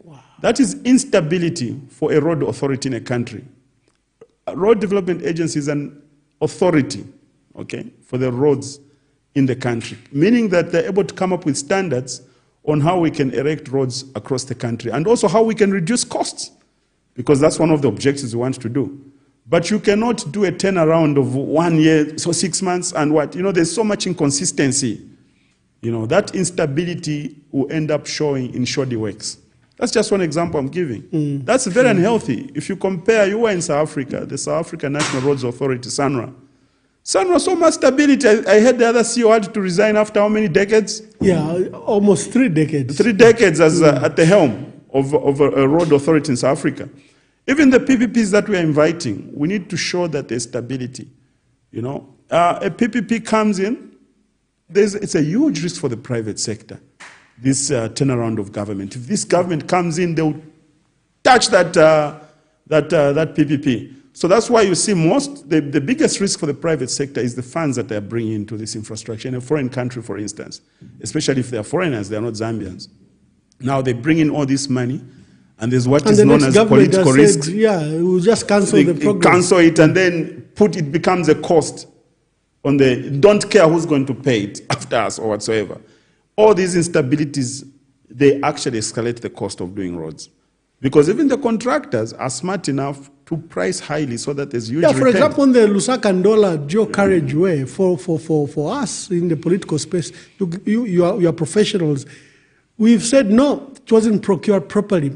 Wow. That is instability for a road authority in a country. A Road Development Agency is an authority, okay, for the roads in the country, meaning that they're able to come up with standards on how we can erect roads across the country and also how we can reduce costs, because that's one of the objectives we want to do. But you cannot do a turnaround of 1 year, so 6 months and what? You know, there's so much inconsistency. You know, that instability will end up showing in shoddy works. That's just one example I'm giving. That's very unhealthy. If you compare, you were in South Africa, the South African National Roads Authority, SANRA. SANRA, so much stability. I heard the other CEO had to resign after how many decades? Yeah, almost 3 decades. 3 decades as at the helm of a road authority in South Africa. Even the PPPs that we are inviting, we need to show that there's stability. You know, a PPP comes in, it's a huge risk for the private sector, this turnaround of government. If this government comes in, they'll touch that PPP. So that's why you see the biggest risk for the private sector is the funds that they're bringing into this infrastructure in a foreign country, for instance, especially if they're foreigners, they're not Zambians. Now they bring in all this money, and there's what is known as political risk. Yeah, we'll just cancel the program. Cancel it and then it becomes a cost on don't care who's going to pay it after us or whatsoever. All these instabilities, they actually escalate the cost of doing roads. Because even the contractors are smart enough to price highly so that there's huge return. For example, on the Lusaka-Ndola Joe Carriageway, for us in the political space, you are professionals. We've said no, it wasn't procured properly.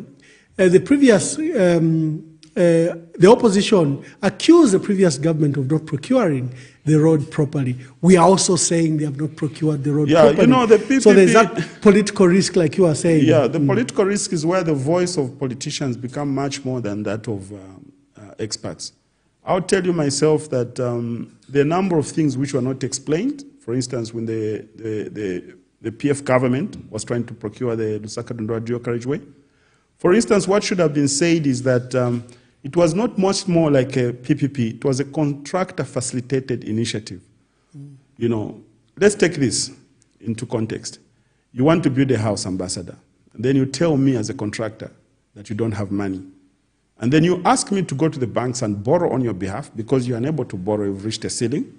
The opposition accused the previous government of not procuring the road properly. We are also saying they have not procured the road properly. You know, the PPP, so there's that political risk, like you are saying. Yeah, the political risk is where the voice of politicians become much more than that of experts. I'll tell you myself that there are a number of things which were not explained. For instance, when the PF government was trying to procure the Lusaka-Ndola Dual Carriageway, for instance, what should have been said is that it was not much more like a PPP. It was a contractor-facilitated initiative. You know, let's take this into context. You want to build a house, Ambassador, and then you tell me as a contractor that you don't have money. And then you ask me to go to the banks and borrow on your behalf because you're unable to borrow, you've reached a ceiling.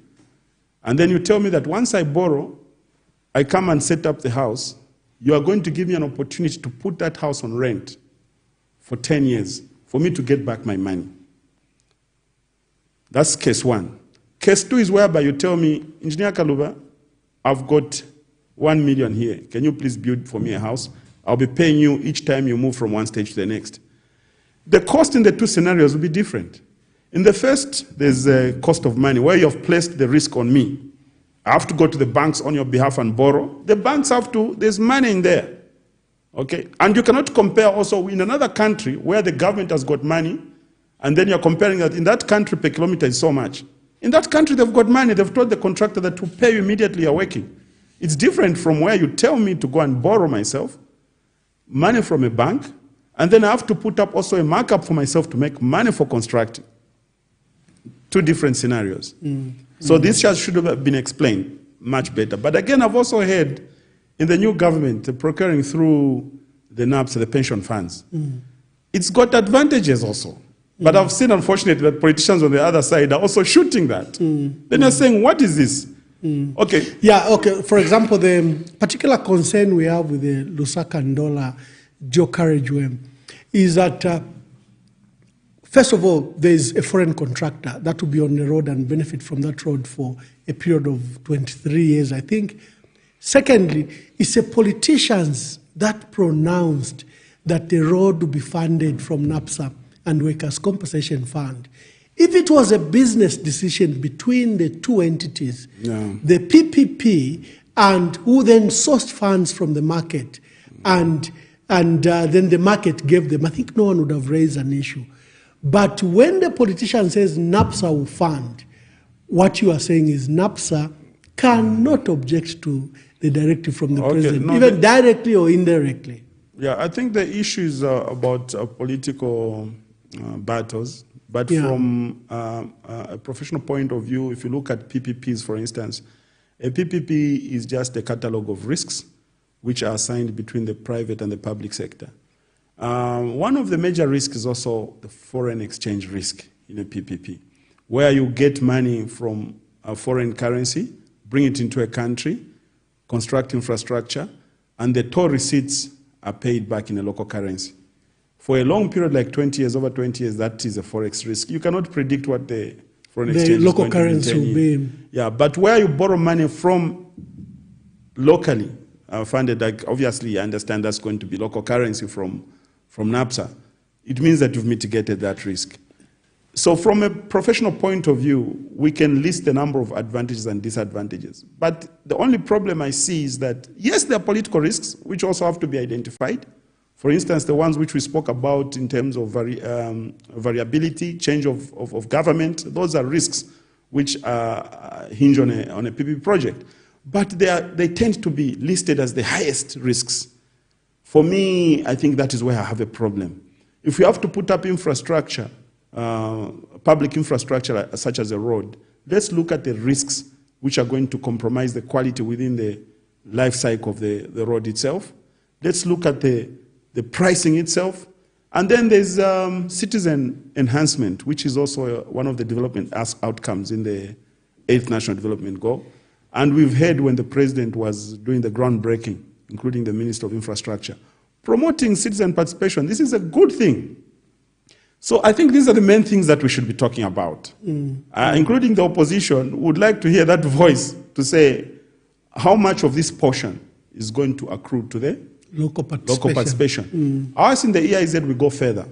And then you tell me that once I borrow, I come and set up the house, you are going to give me an opportunity to put that house on rent for 10 years for me to get back my money. That's case 1. Case 2 is whereby you tell me, Engineer Kaluba, I've got 1 million here. Can you please build for me a house? I'll be paying you each time you move from one stage to the next. The cost in the 2 scenarios will be different. In the first, there's a cost of money where you've placed the risk on me. I have to go to the banks on your behalf and borrow. The banks have to, there's money in there. Okay? And you cannot compare also in another country where the government has got money, and then you're comparing that in that country per kilometer is so much. In that country, they've got money. They've told the contractor that to pay you immediately you're working. It's different from where you tell me to go and borrow myself money from a bank, and then I have to put up also a markup for myself to make money for constructing. 2 different scenarios. So this should have been explained much better. But again, I've also heard in the new government, procuring through the NAPS, the pension funds, it's got advantages also. But I've seen, unfortunately, that politicians on the other side are also shooting that. Then they're saying, what is this? Okay. Yeah, okay. For example, the particular concern we have with the Lusaka-Ndola Dual Carriageway is that, first of all, there's a foreign contractor that will be on the road and benefit from that road for a period of 23 years, I think. Secondly, it's the politicians that pronounced that the road will be funded from NAPSA and Workers' Compensation Fund. If it was a business decision between the two entities, the PPP and who then sourced funds from the market, and then the market gave them, I think no one would have raised an issue. But when the politician says NAPSA will fund, what you are saying is NAPSA cannot object to the directive from the president, even directly or indirectly. Yeah, I think the issue is about political battles. But from a professional point of view, if you look at PPPs, for instance, a PPP is just a catalogue of risks which are assigned between the private and the public sector. One of the major risks is also the foreign exchange risk in a PPP, where you get money from a foreign currency, bring it into a country, construct infrastructure, and the toll receipts are paid back in a local currency. For a long period, like 20 years, over 20 years, that is a forex risk. You cannot predict what the foreign exchange local currency will be. Yeah, but where you borrow money from locally funded, like obviously I understand that's going to be local currency from NAPSA, it means that you've mitigated that risk. So from a professional point of view, we can list a number of advantages and disadvantages. But the only problem I see is that, yes, there are political risks, which also have to be identified. For instance, the ones which we spoke about in terms of variability, change of government, those are risks which hinge on a PPP project. But they tend to be listed as the highest risks. For me, I think that is where I have a problem. If we have to put up infrastructure, public infrastructure such as a road, let's look at the risks which are going to compromise the quality within the life cycle of the road itself. Let's look at the pricing itself. And then there's citizen enhancement, which is also one of the development outcomes in the 8th National Development Goal. And we've heard when the president was doing the groundbreaking, including the Minister of Infrastructure, promoting citizen participation. This is a good thing. So I think these are the main things that we should be talking about. Including the opposition, would like to hear that voice to say how much of this portion is going to accrue to the local participation. Ours in the EIZ, we go further.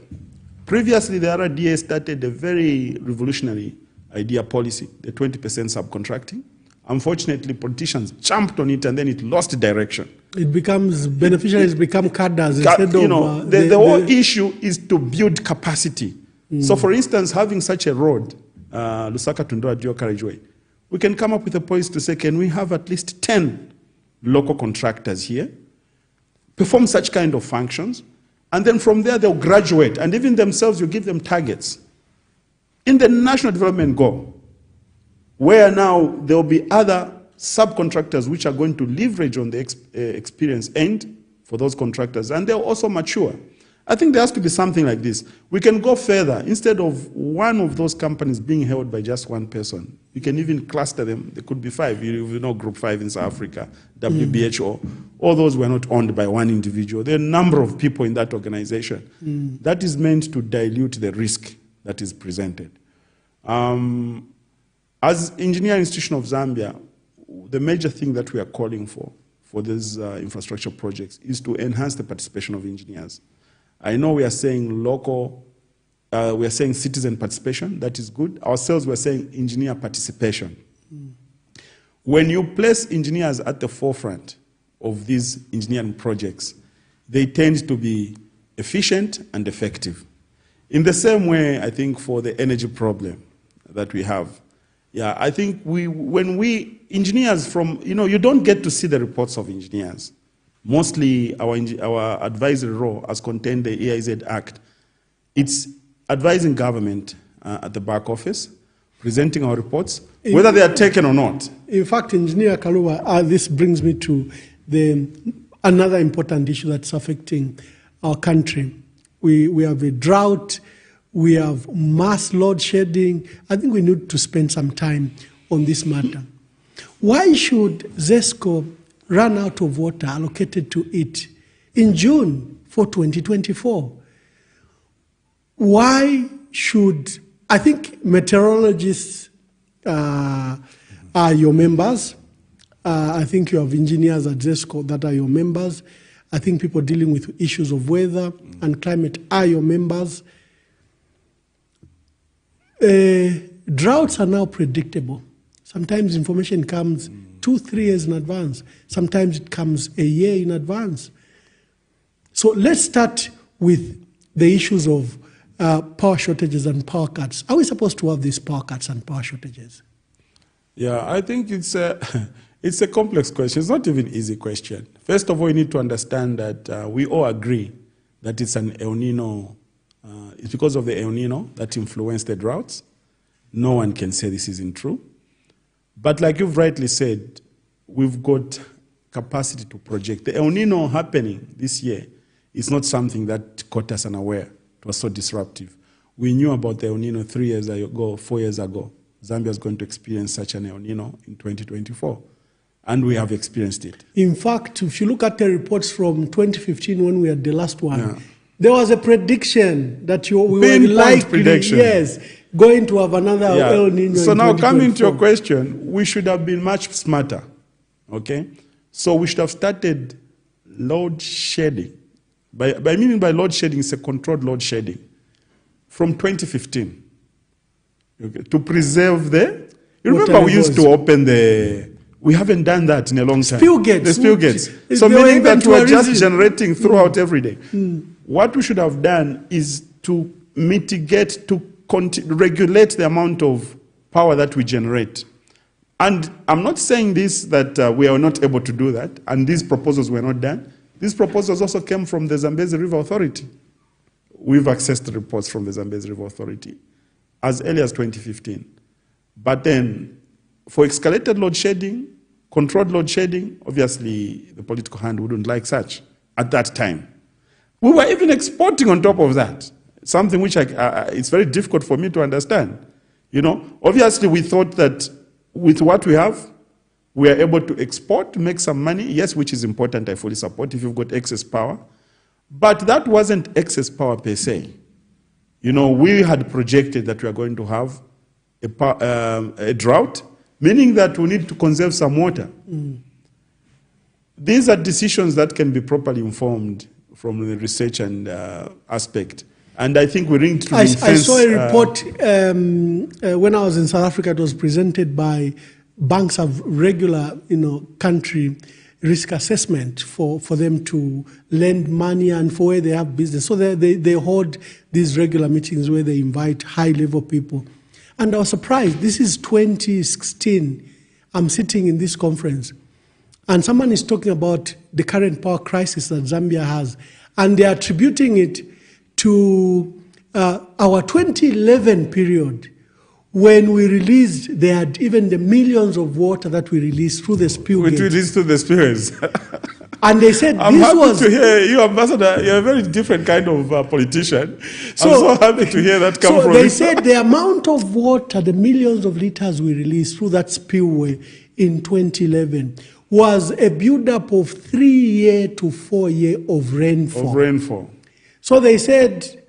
Previously, the RDA started a very revolutionary idea policy, the 20% subcontracting. Unfortunately, politicians jumped on it and then it lost direction. It becomes, beneficiaries become cadres instead of... the whole issue is to build capacity. So for instance, having such a road, Lusaka-Wednesday dual carriageway, we can come up with a policy to say, can we have at least 10 local contractors here, perform such kind of functions, and then from there they'll graduate, and even themselves you give them targets. In the National Development Goal, where now there will be other subcontractors which are going to leverage on the experience end for those contractors, and they'll also mature. I think there has to be something like this. We can go further. Instead of one of those companies being held by just one person, you can even cluster them. There could be 5. You know, Group 5 in South Africa, WBHO. All those were not owned by one individual. There are a number of people in that organization. That is meant to dilute the risk that is presented. As Engineering Institution of Zambia, the major thing that we are calling for these infrastructure projects is to enhance the participation of engineers. I know we are saying local, we are saying citizen participation, that is good. Ourselves, we are saying engineer participation. When you place engineers at the forefront of these engineering projects, they tend to be efficient and effective. In the same way, I think for the energy problem that we have, yeah, I think when engineers from, you don't get to see the reports of engineers. Mostly our advisory role as contained the EIZ Act, it's advising government at the back office, presenting our reports, whether they are taken or not. In fact, Engineer Kaluba, this brings me to another important issue that's affecting our country. We have a drought, we have mass load shedding. I think we need to spend some time on this matter. Why should ZESCO run out of water allocated to it in June for 2024? Why should, I think meteorologists are your members. I think you have engineers at ZESCO that are your members. I think people dealing with issues of weather and climate are your members. Droughts are now predictable. Sometimes information comes 2-3 years in advance. Sometimes it comes a year in advance. So let's start with the issues of power shortages and power cuts. Are we supposed to have these power cuts and power shortages? Yeah, I think it's a complex question. It's not even an easy question. First of all, you need to understand that we all agree that it's an El Nino. It's because of the El Nino that influenced the droughts. No one can say this isn't true. But like you've rightly said, we've got capacity to project. The El Nino happening this year is not something that caught us unaware. It was so disruptive. We knew about the El Nino 3 years ago, 4 years ago. Zambia is going to experience such an El Nino in 2024. And we have experienced it. In fact, if you look at the reports from 2015 when we had the last one, there was a prediction that we were likely, going to have another El Nino. So now coming to your question, we should have been much smarter, okay? So we should have started load shedding. By meaning by load shedding, it's a controlled load shedding from 2015, okay, to preserve the... You remember we used to open the... We haven't done that in a long time. Spill gates. The spill gates. So meaning that we're just generating throughout every day. What we should have done is to mitigate, to regulate the amount of power that we generate. And I'm not saying this that we are not able to do that, and these proposals were not done. These proposals also came from the Zambezi River Authority. We've accessed the reports from the Zambezi River Authority as early as 2015. But then, for escalated load shedding, controlled load shedding, obviously the political hand wouldn't like such at that time. We were even exporting on top of that, something which it's very difficult for me to understand. You know, obviously we thought that with what we have, we are able to export, to make some money, yes, which is important, I fully support if you've got excess power. But that wasn't excess power per se. You know, we had projected that we are going to have a drought, meaning that we need to conserve some water. These are decisions that can be properly informed from the research and aspect. And I think we ring to I saw a report when I was in South Africa. It was presented by banks of regular, country risk assessment for them to lend money and for where they have business. So they hold these regular meetings where they invite high-level people. And I was surprised. This is 2016. I'm sitting in this conference, and someone is talking about the current power crisis that Zambia has, and they're attributing it to our 2011 period, when we released, they had even the millions of water that we released through the spill gate. We released through the spills. And they said I'm happy to hear you, Ambassador. You're a very different kind of politician. So, I'm so happy to hear that come from you. So they said the amount of water, the millions of liters we released through that spillway in 2011 was a build-up of 3 year to 4 year of rainfall. So they said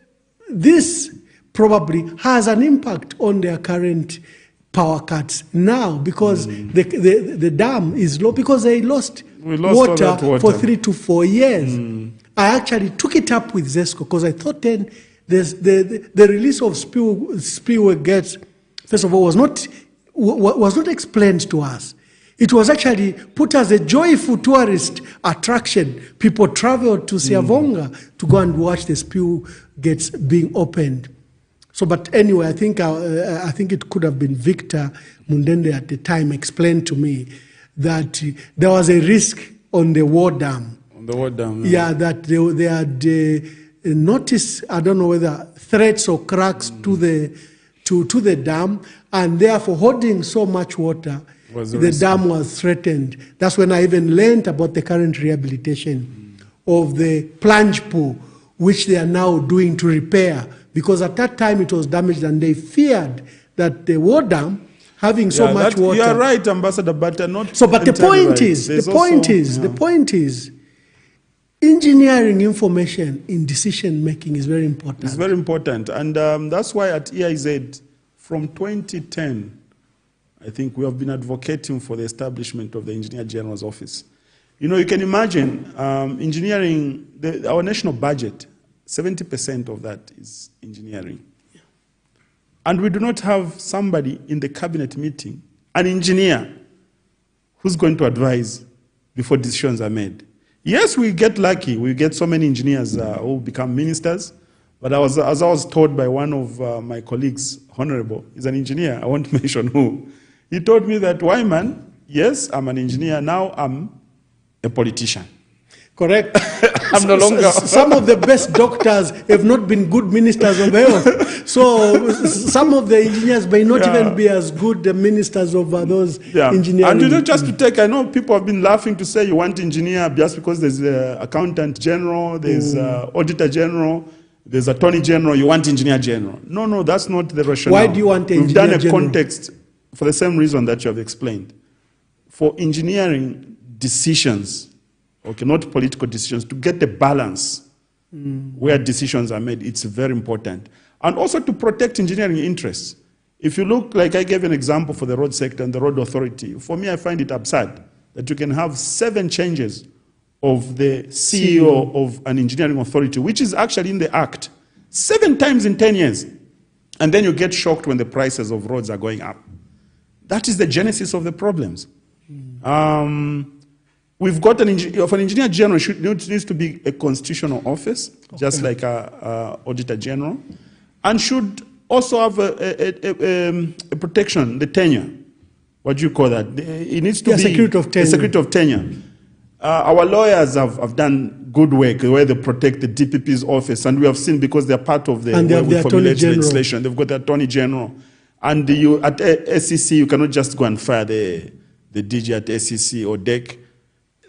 this probably has an impact on their current power cuts now, because the dam is low, because they lost water for 3 to 4 years. I actually took it up with ZESCO because I thought then the release of spillway gates, first of all, was not explained to us. It was actually put as a joyful tourist attraction. People traveled to Siavonga to go and watch the spill gates being opened. So, but anyway, I think it could have been Victor Mundende at the time explained to me that there was a risk on the war dam. On the war dam. Yeah, that they had noticed, I don't know whether threats or cracks to the dam, and therefore holding so much water, the dam was threatened. That's when I even learned about the current rehabilitation of the plunge pool, which they are now doing to repair, because at that time it was damaged and they feared that the war dam, having so much water... You are right, Ambassador, but not... So, but the point is, engineering information in decision-making is very important. It's very important, and that's why at EIZ, from 2010, I think we have been advocating for the establishment of the Engineer General's Office. You know, you can imagine engineering, our national budget, 70% of that is engineering. And we do not have somebody in the cabinet meeting, an engineer, who's going to advise before decisions are made. Yes, we get lucky. We get so many engineers who become ministers. But as I was told by one of my colleagues, Honorable, he's an engineer, I won't mention who. He told me that, Wyman, yes, I'm an engineer, now I'm a politician. Correct. I'm no longer. Some of the best doctors have not been good ministers of health. So some of the engineers may not even be as good ministers of those engineering. And you know, just to take, I know people have been laughing to say you want engineer just because there's accountant general, there's auditor general, there's attorney general, you want engineer general. No, no, that's not the rationale. Why do you want engineer general? We've done a context for the same reason that you have explained. For engineering decisions, okay, not political decisions, to get the balance where decisions are made, it's very important. And also to protect engineering interests. If you look, like I gave an example for the road sector and the road authority, for me I find it absurd that you can have 7 changes of the CEO of an engineering authority, which is actually in the Act, 7 times in 10 years. And then you get shocked when the prices of roads are going up. That is the genesis of the problems. We've got an engineer general, needs to be a constitutional office, just like a auditor general, and should also have a protection, the tenure. What do you call that? It needs to be security of tenure. A security of tenure. Our lawyers have done good work where they protect the DPP's office, and we have seen because they're part of the way we formulate legislation. They've got the attorney general, and at SEC you cannot just go and fire the DG at SEC or DEC.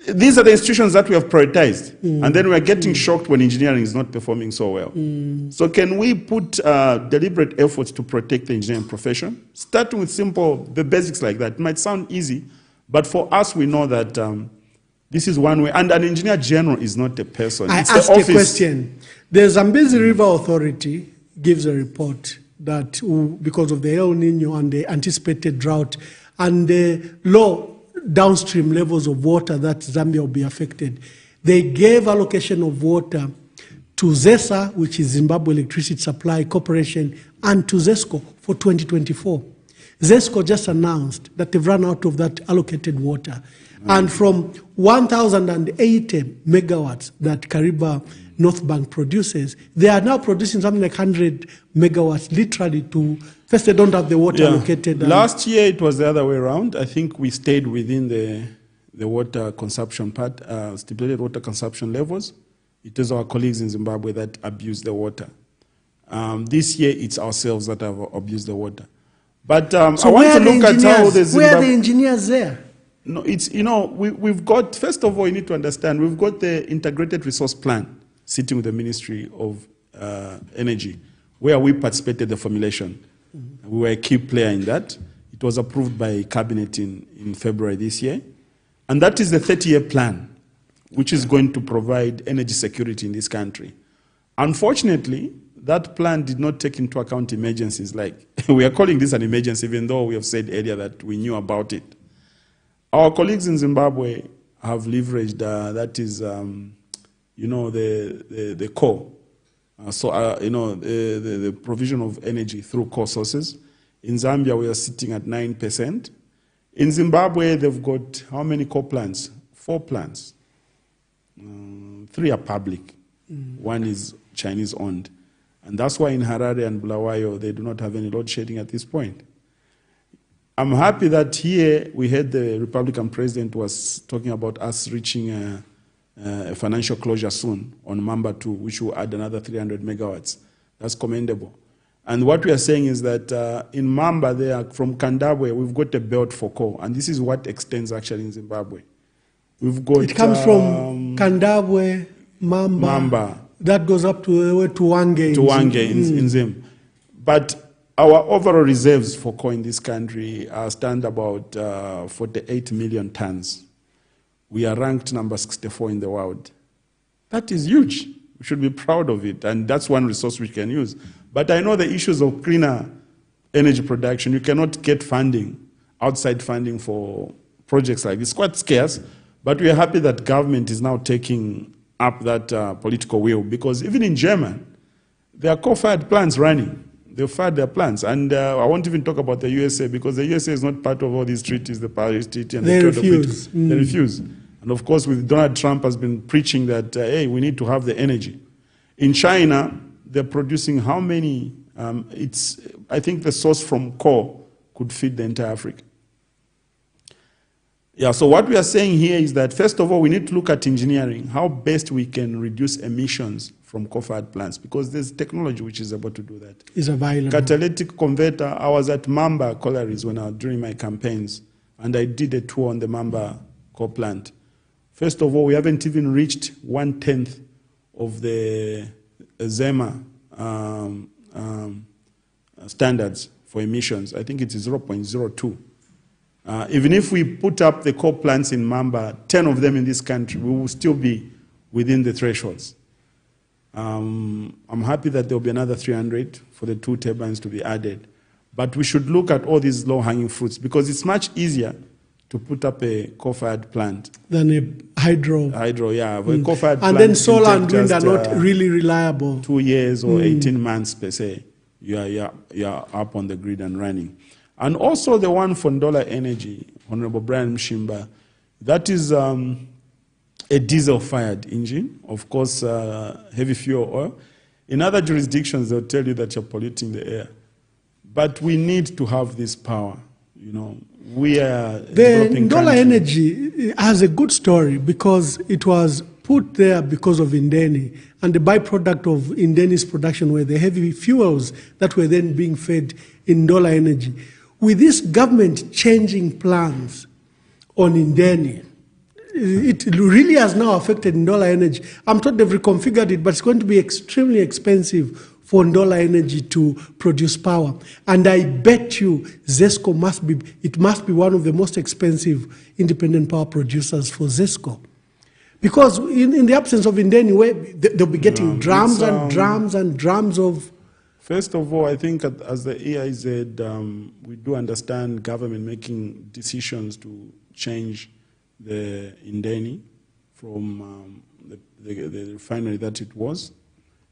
These are the institutions that we have prioritized. And then we are getting shocked when engineering is not performing so well. So can we put deliberate efforts to protect the engineering profession? Starting with the basics like that. It might sound easy, but for us, we know that this is one way. And an engineer general is not a person. I asked a question. The Zambezi River Authority gives a report that because of the El Nino and the anticipated drought and the low downstream levels of water that Zambia will be affected, they gave allocation of water to ZESA, which is Zimbabwe Electricity Supply Corporation, and to ZESCO for 2024. ZESCO just announced that they've run out of that allocated water. And from 1,080 megawatts that Kariba North Bank produces, they are now producing something like 100 megawatts, literally to, first they don't have the water allocated. Last year it was the other way around. I think we stayed within the water consumption part, stipulated water consumption levels. It is our colleagues in Zimbabwe that abuse the water. This year it's ourselves that have abused the water. But so I want to look at how the Zimbabwe... Where are the engineers there? No, it's, you know, we've got, first of all, you need to understand, we've got the integrated resource plan sitting with the Ministry of Energy, where we participated in the formulation. We were a key player in that. It was approved by Cabinet in February this year. And that is the 30-year plan, which is going to provide energy security in this country. Unfortunately, that plan did not take into account emergencies. Like, we are calling this an emergency, even though we have said earlier that we knew about it. Our colleagues in Zimbabwe have leveraged, that is, you know, the core. You know, the provision of energy through core sources. In Zambia, we are sitting at 9%. In Zimbabwe, they've got how many core plants? 4 plants. 3 are public. 1 is Chinese-owned. And that's why in Harare and Bulawayo, they do not have any load shedding at this point. I'm happy that here we heard the Republican president was talking about us reaching a financial closure soon on Mamba 2, which will add another 300 megawatts. That's commendable. And what we are saying is that in Mamba, there, from Kandabwe, we've got a belt for coal, and this is what extends actually in Zimbabwe. We've got. It comes from Kandabwe, Mamba. That goes up to Wange. To Wange in Zim. But our overall reserves for coal in this country stand about 48 million tons. We are ranked number 64 in the world. That is huge. We should be proud of it, and that's one resource we can use. But I know the issues of cleaner energy production. You cannot get funding, outside funding for projects like this. It's quite scarce, But we are happy that government is now taking up that political will, because even in Germany, there are coal-fired plants running. They've fired their plants. And I won't even talk about the USA, because the USA is not part of all these treaties, the Paris Treaty and they the refuse. They refuse. And of course, with Donald Trump has been preaching that, hey, we need to have the energy. In China, they're producing how many? I think the source from coal could feed the entire Africa. Yeah, so what we are saying here is that, first of all, we need to look at engineering, how best we can reduce emissions from coal-fired plants, because there's technology which is able to do that. Is available. Catalytic converter. I was at Mwamba collieries during my campaigns, and I did a tour on the Mwamba coal plant. First of all, we haven't even reached 1/10 of the ZEMA standards for emissions. I think it is 0.02. Even if we put up the coal plants in Mwamba, 10 of them in this country, we will still be within the thresholds. I'm happy that there will be another 300 for the 2 turbines to be added. But we should look at all these low-hanging fruits, because it's much easier to put up a coal-fired plant than a hydro. Hydro, yeah. A coal-fired and plant then solar and wind just, are not really reliable. 2 years or 18 months per se, you're up on the grid and running. And also the one for Ndola Energy, Honorable Brian Mshimba, that is a diesel-fired engine, of course, heavy fuel oil. In other jurisdictions, they'll tell you that you're polluting the air. But we need to have this power, you know. We are the developing Ndola country. Energy has a good story, because it was put there because of Indeni, and the byproduct of Indeni's production were the heavy fuels that were then being fed in Ndola Energy. With this government changing plans on Indeni, it really has now affected Ndola Energy. I'm told they've reconfigured it, but it's going to be extremely expensive for Ndola Energy to produce power. And I bet you ZESCO must be one of the most expensive independent power producers for ZESCO. Because in the absence of Indeni, they'll be getting drums and drums and drums of... First of all, I think as the EIZ, we do understand government making decisions to change the Indeni from the refinery that it was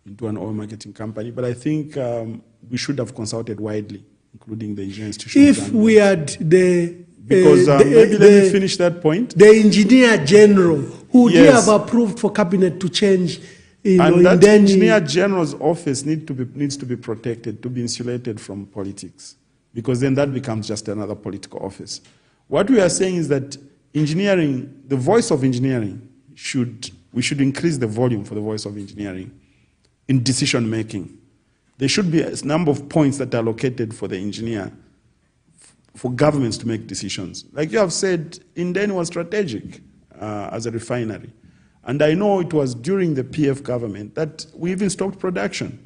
into an oil marketing company. But I think we should have consulted widely, including the engineering institution. If we had because maybe let me finish that point. The engineer general who would have approved for cabinet to change, and that engineer general's office needs to be protected, to be insulated from politics, because then that becomes just another political office. What we are saying is that engineering, the voice of engineering, we should increase the volume for the voice of engineering in decision making. There should be a number of points that are allocated for the engineer, for governments to make decisions. Like you have said, Indeni was strategic as a refinery. And I know it was during the PF government that we even stopped production.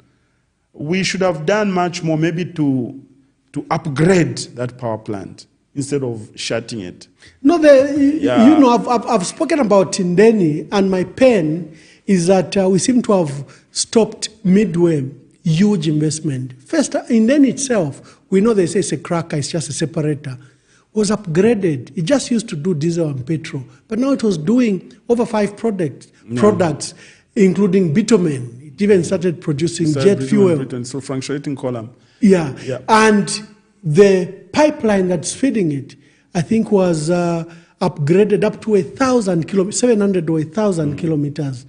We should have done much more, maybe to upgrade that power plant instead of shutting it. No, you know, I've spoken about Indeni, and my pen is that we seem to have stopped midway huge investment. First, Indeni itself, we know they say it's a cracker, it's just a separator, was upgraded. It just used to do diesel and petrol, but now it was doing over 5 products, including bitumen. It even started producing jet fuel. So fractionating column. Yeah, and the pipeline that's feeding it, I think, was upgraded up to 1,000 kilometers, 700 or 1,000 kilometers.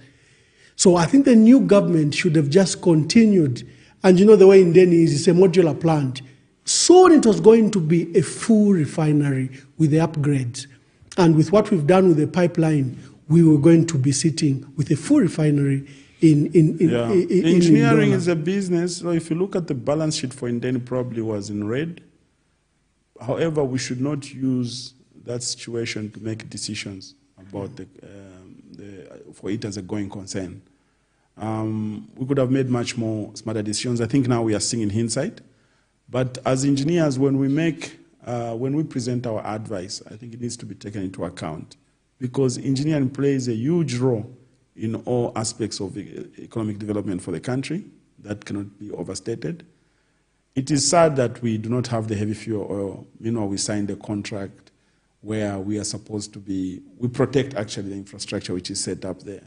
So I think the new government should have just continued. And you know the way Indeni is, it's a modular plant. Soon it was going to be a full refinery with the upgrades. And with what we've done with the pipeline, we were going to be sitting with a full refinery in engineering is a business. So if you look at the balance sheet for Indeni, probably was in red. However, we should not use that situation to make decisions about for it as a going concern. We could have made much more smarter decisions. I think now we are seeing in hindsight. But as engineers, when we present our advice, I think it needs to be taken into account, because engineering plays a huge role in all aspects of economic development for the country. That cannot be overstated. It is sad that we do not have the heavy fuel oil. You know, we signed a contract where we are supposed to be, we protect actually the infrastructure which is set up there.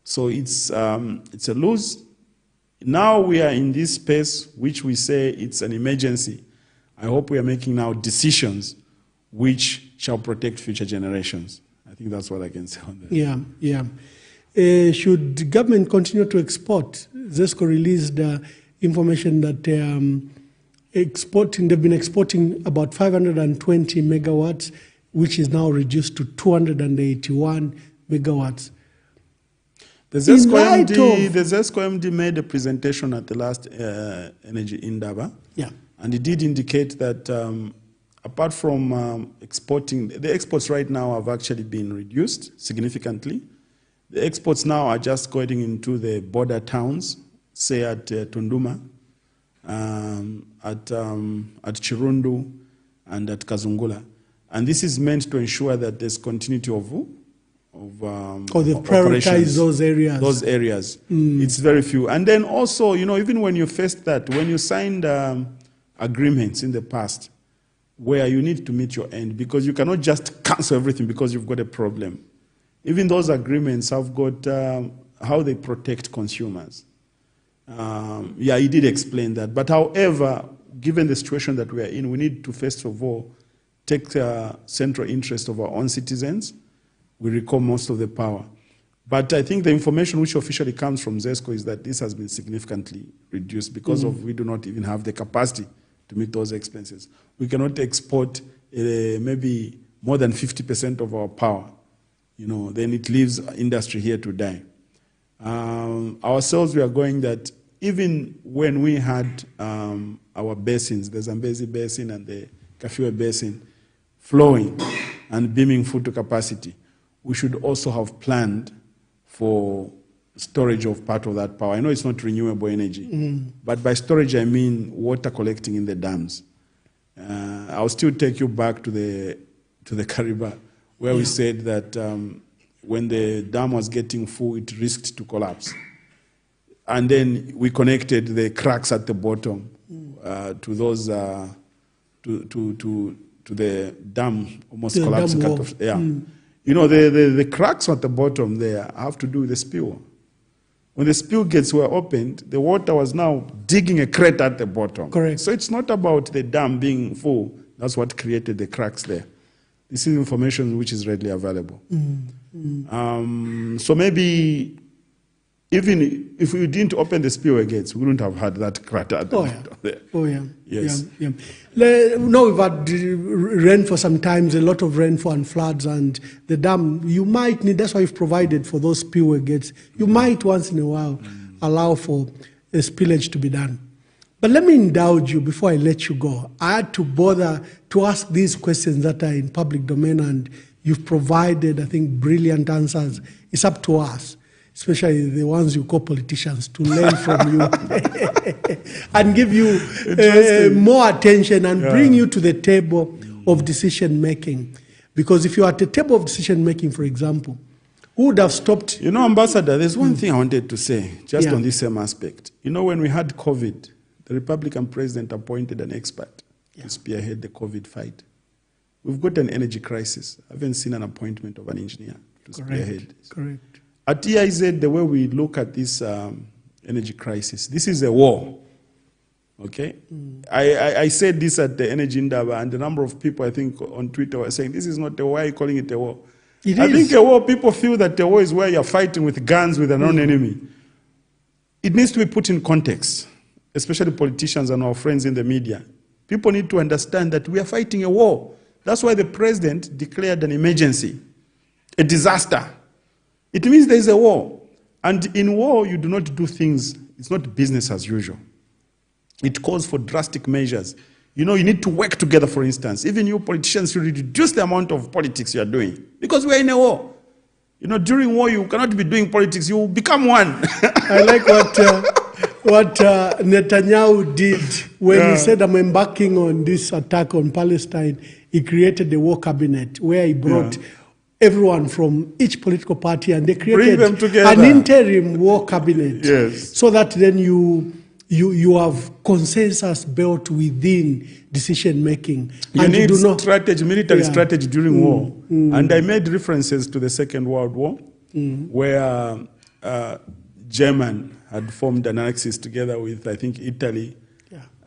So it's a lose. Now we are in this space which we say it's an emergency. I hope we are making now decisions which shall protect future generations. I think that's what I can say on that. Yeah. Should the government continue to export? ZESCO released information that they've been exporting about 520 megawatts, which is now reduced to 281 megawatts. The ZESCO MD made a presentation at the last Energy Indaba. Yeah. And he did indicate that apart from exporting, the exports right now have actually been reduced significantly. The exports now are just going into the border towns, say at Tunduma, at Chirundu, and at Kazungula. And this is meant to ensure that there's continuity of they prioritize those areas. Those areas. It's very few. And then also, even when you faced that, when you signed agreements in the past, where you need to meet your end, because you cannot just cancel everything because you've got a problem. Even those agreements have got how they protect consumers. He did explain that. But however, given the situation that we are in, we need to first of all take central interest of our own citizens. We recall most of the power. But I think the information which officially comes from ZESCO is that this has been significantly reduced because we do not even have the capacity to meet those expenses. We cannot export maybe more than 50% of our power. Then it leaves industry here to die. Ourselves, we are going that even when we had our basins, the Zambezi Basin and the Kafue Basin, flowing and beaming full to capacity, we should also have planned for storage of part of that power. I know it's not renewable energy, but by storage I mean water collecting in the dams. I'll still take you back to the Kariba, where we said that when the dam was getting full, it risked to collapse. And then we connected the cracks at the bottom to those to the dam almost collapsing. The cracks at the bottom there have to do with the spill. When the spill gates were opened, the water was now digging a crater at the bottom. Correct. So it's not about the dam being full. That's what created the cracks there. This is information which is readily available. So maybe even if we didn't open the spillway gates, we wouldn't have had that crater at the bottom there. Oh, yeah. Yes. Yeah. No, we've had rain for some times, a lot of rainfall and floods, and the dam, you might need, that's why you've provided for those spillway gates. You might once in a while allow for a spillage to be done. But let me indulge you before I let you go. I had to bother to ask these questions that are in public domain, and you've provided, I think, brilliant answers. It's up to us, especially the ones you call politicians, to learn from you and give you more attention and bring you to the table of decision-making. Because if you're at the table of decision-making, for example, who would have stopped? Ambassador, there's one thing I wanted to say, just on this same aspect. When we had COVID, the Republican president appointed an expert to spearhead the COVID fight. We've got an energy crisis. I haven't seen an appointment of an engineer to spearhead this. Correct. At EIZ, the way we look at this energy crisis, this is a war. Okay? I said this at the Energy Indaba, and the number of people, I think, on Twitter were saying, this is not a war, why are you calling it a war? I think a war, people feel that a war is where you're fighting with guns with an own enemy. It needs to be put in context, especially politicians and our friends in the media. People need to understand that we are fighting a war. That's why the president declared an emergency, a disaster. It means there is a war. And in war, you do not do things, it's not business as usual. It calls for drastic measures. You need to work together, for instance. Even you politicians should reduce the amount of politics you are doing, because we are in a war. During war, you cannot be doing politics, you will become one. I like what Netanyahu did when he said, I'm embarking on this attack on Palestine. He created the war cabinet where he brought everyone from each political party, and they created an interim war cabinet. Yes. So that then you you have consensus built within decision making. You and need you do not, strategy, military strategy during war. And I made references to the Second World War, where German had formed an axis together with, I think, Italy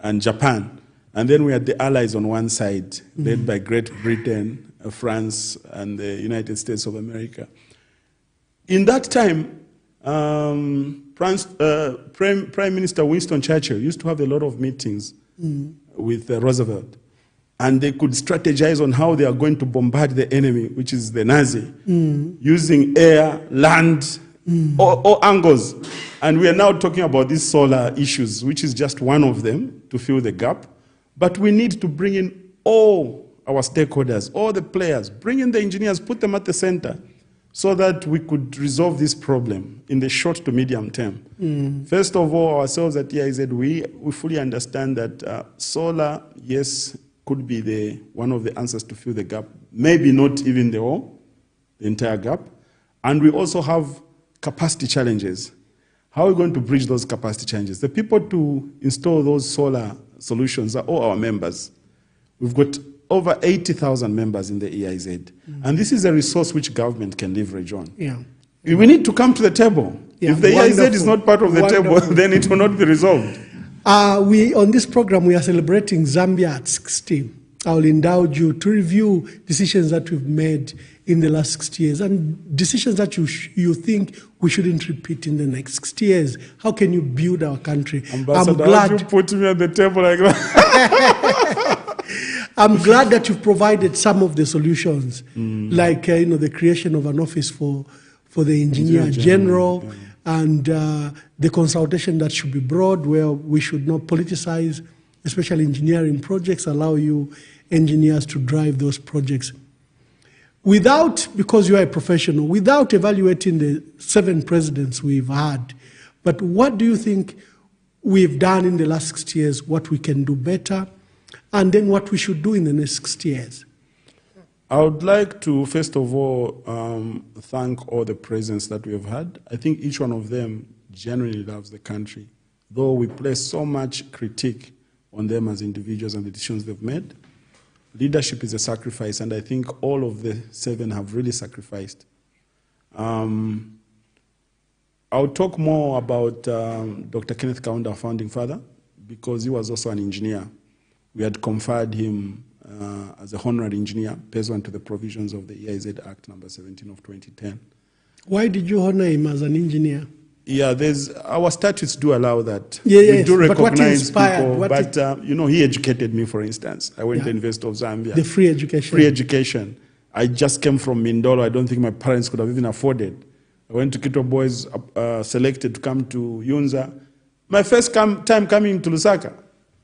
and Japan. And then we had the Allies on one side, led by Great Britain, France, and the United States of America. In that time, Prime Minister Winston Churchill used to have a lot of meetings with Roosevelt. And they could strategize on how they are going to bombard the enemy, which is the Nazi, using air, land, all angles. And we are now talking about these solar issues, which is just one of them to fill the gap. But we need to bring in all our stakeholders, all the players, bring in the engineers, put them at the center, so that we could resolve this problem in the short to medium term. First of all, ourselves at EIZ, we fully understand that solar, yes, could be one of the answers to fill the gap. Maybe not even the entire gap. And we also have capacity challenges. How are we going to bridge those capacity challenges? The people to install those solar solutions are all our members. We've got over 80,000 members in the EIZ. And this is a resource which government can leverage on. We need to come to the table. If the EIZ is not part of the table, then it will not be resolved. On this program, we are celebrating Zambia at 60. I will indulge you to review decisions that we've made in the last 60 years and decisions that you think we shouldn't repeat in the next 60 years. How can you build our country? Ambassador, I'm glad you put me at the table like that. I'm glad that you've provided some of the solutions, like the creation of an office for the engineer general. And the consultation that should be broad, where we should not politicize, especially engineering projects, allow you engineers to drive those projects. Because you are a professional, without evaluating the 7 presidents we've had, but what do you think we've done in the last 60 years, what we can do better, and then what we should do in the next 60 years? I would like to, first of all, thank all the presidents that we have had. I think each one of them genuinely loves the country, though we place so much critique on them as individuals and the decisions they've made. Leadership is a sacrifice, and I think all of the 7 have really sacrificed. I'll talk more about Dr. Kenneth Kaunda, our founding father, because he was also an engineer. We had conferred him as a honorary engineer, pursuant to the provisions of the EIZ Act number 17 of 2010. Why did you honor him as an engineer? Yeah, our statutes do allow that. We do recognize people, but he educated me, for instance. I went to the University of Zambia. The free education. Free education. I just came from Mindolo. I don't think my parents could have even afforded. I went to Kito Boys, selected to come to Yunza. My first time coming to Lusaka,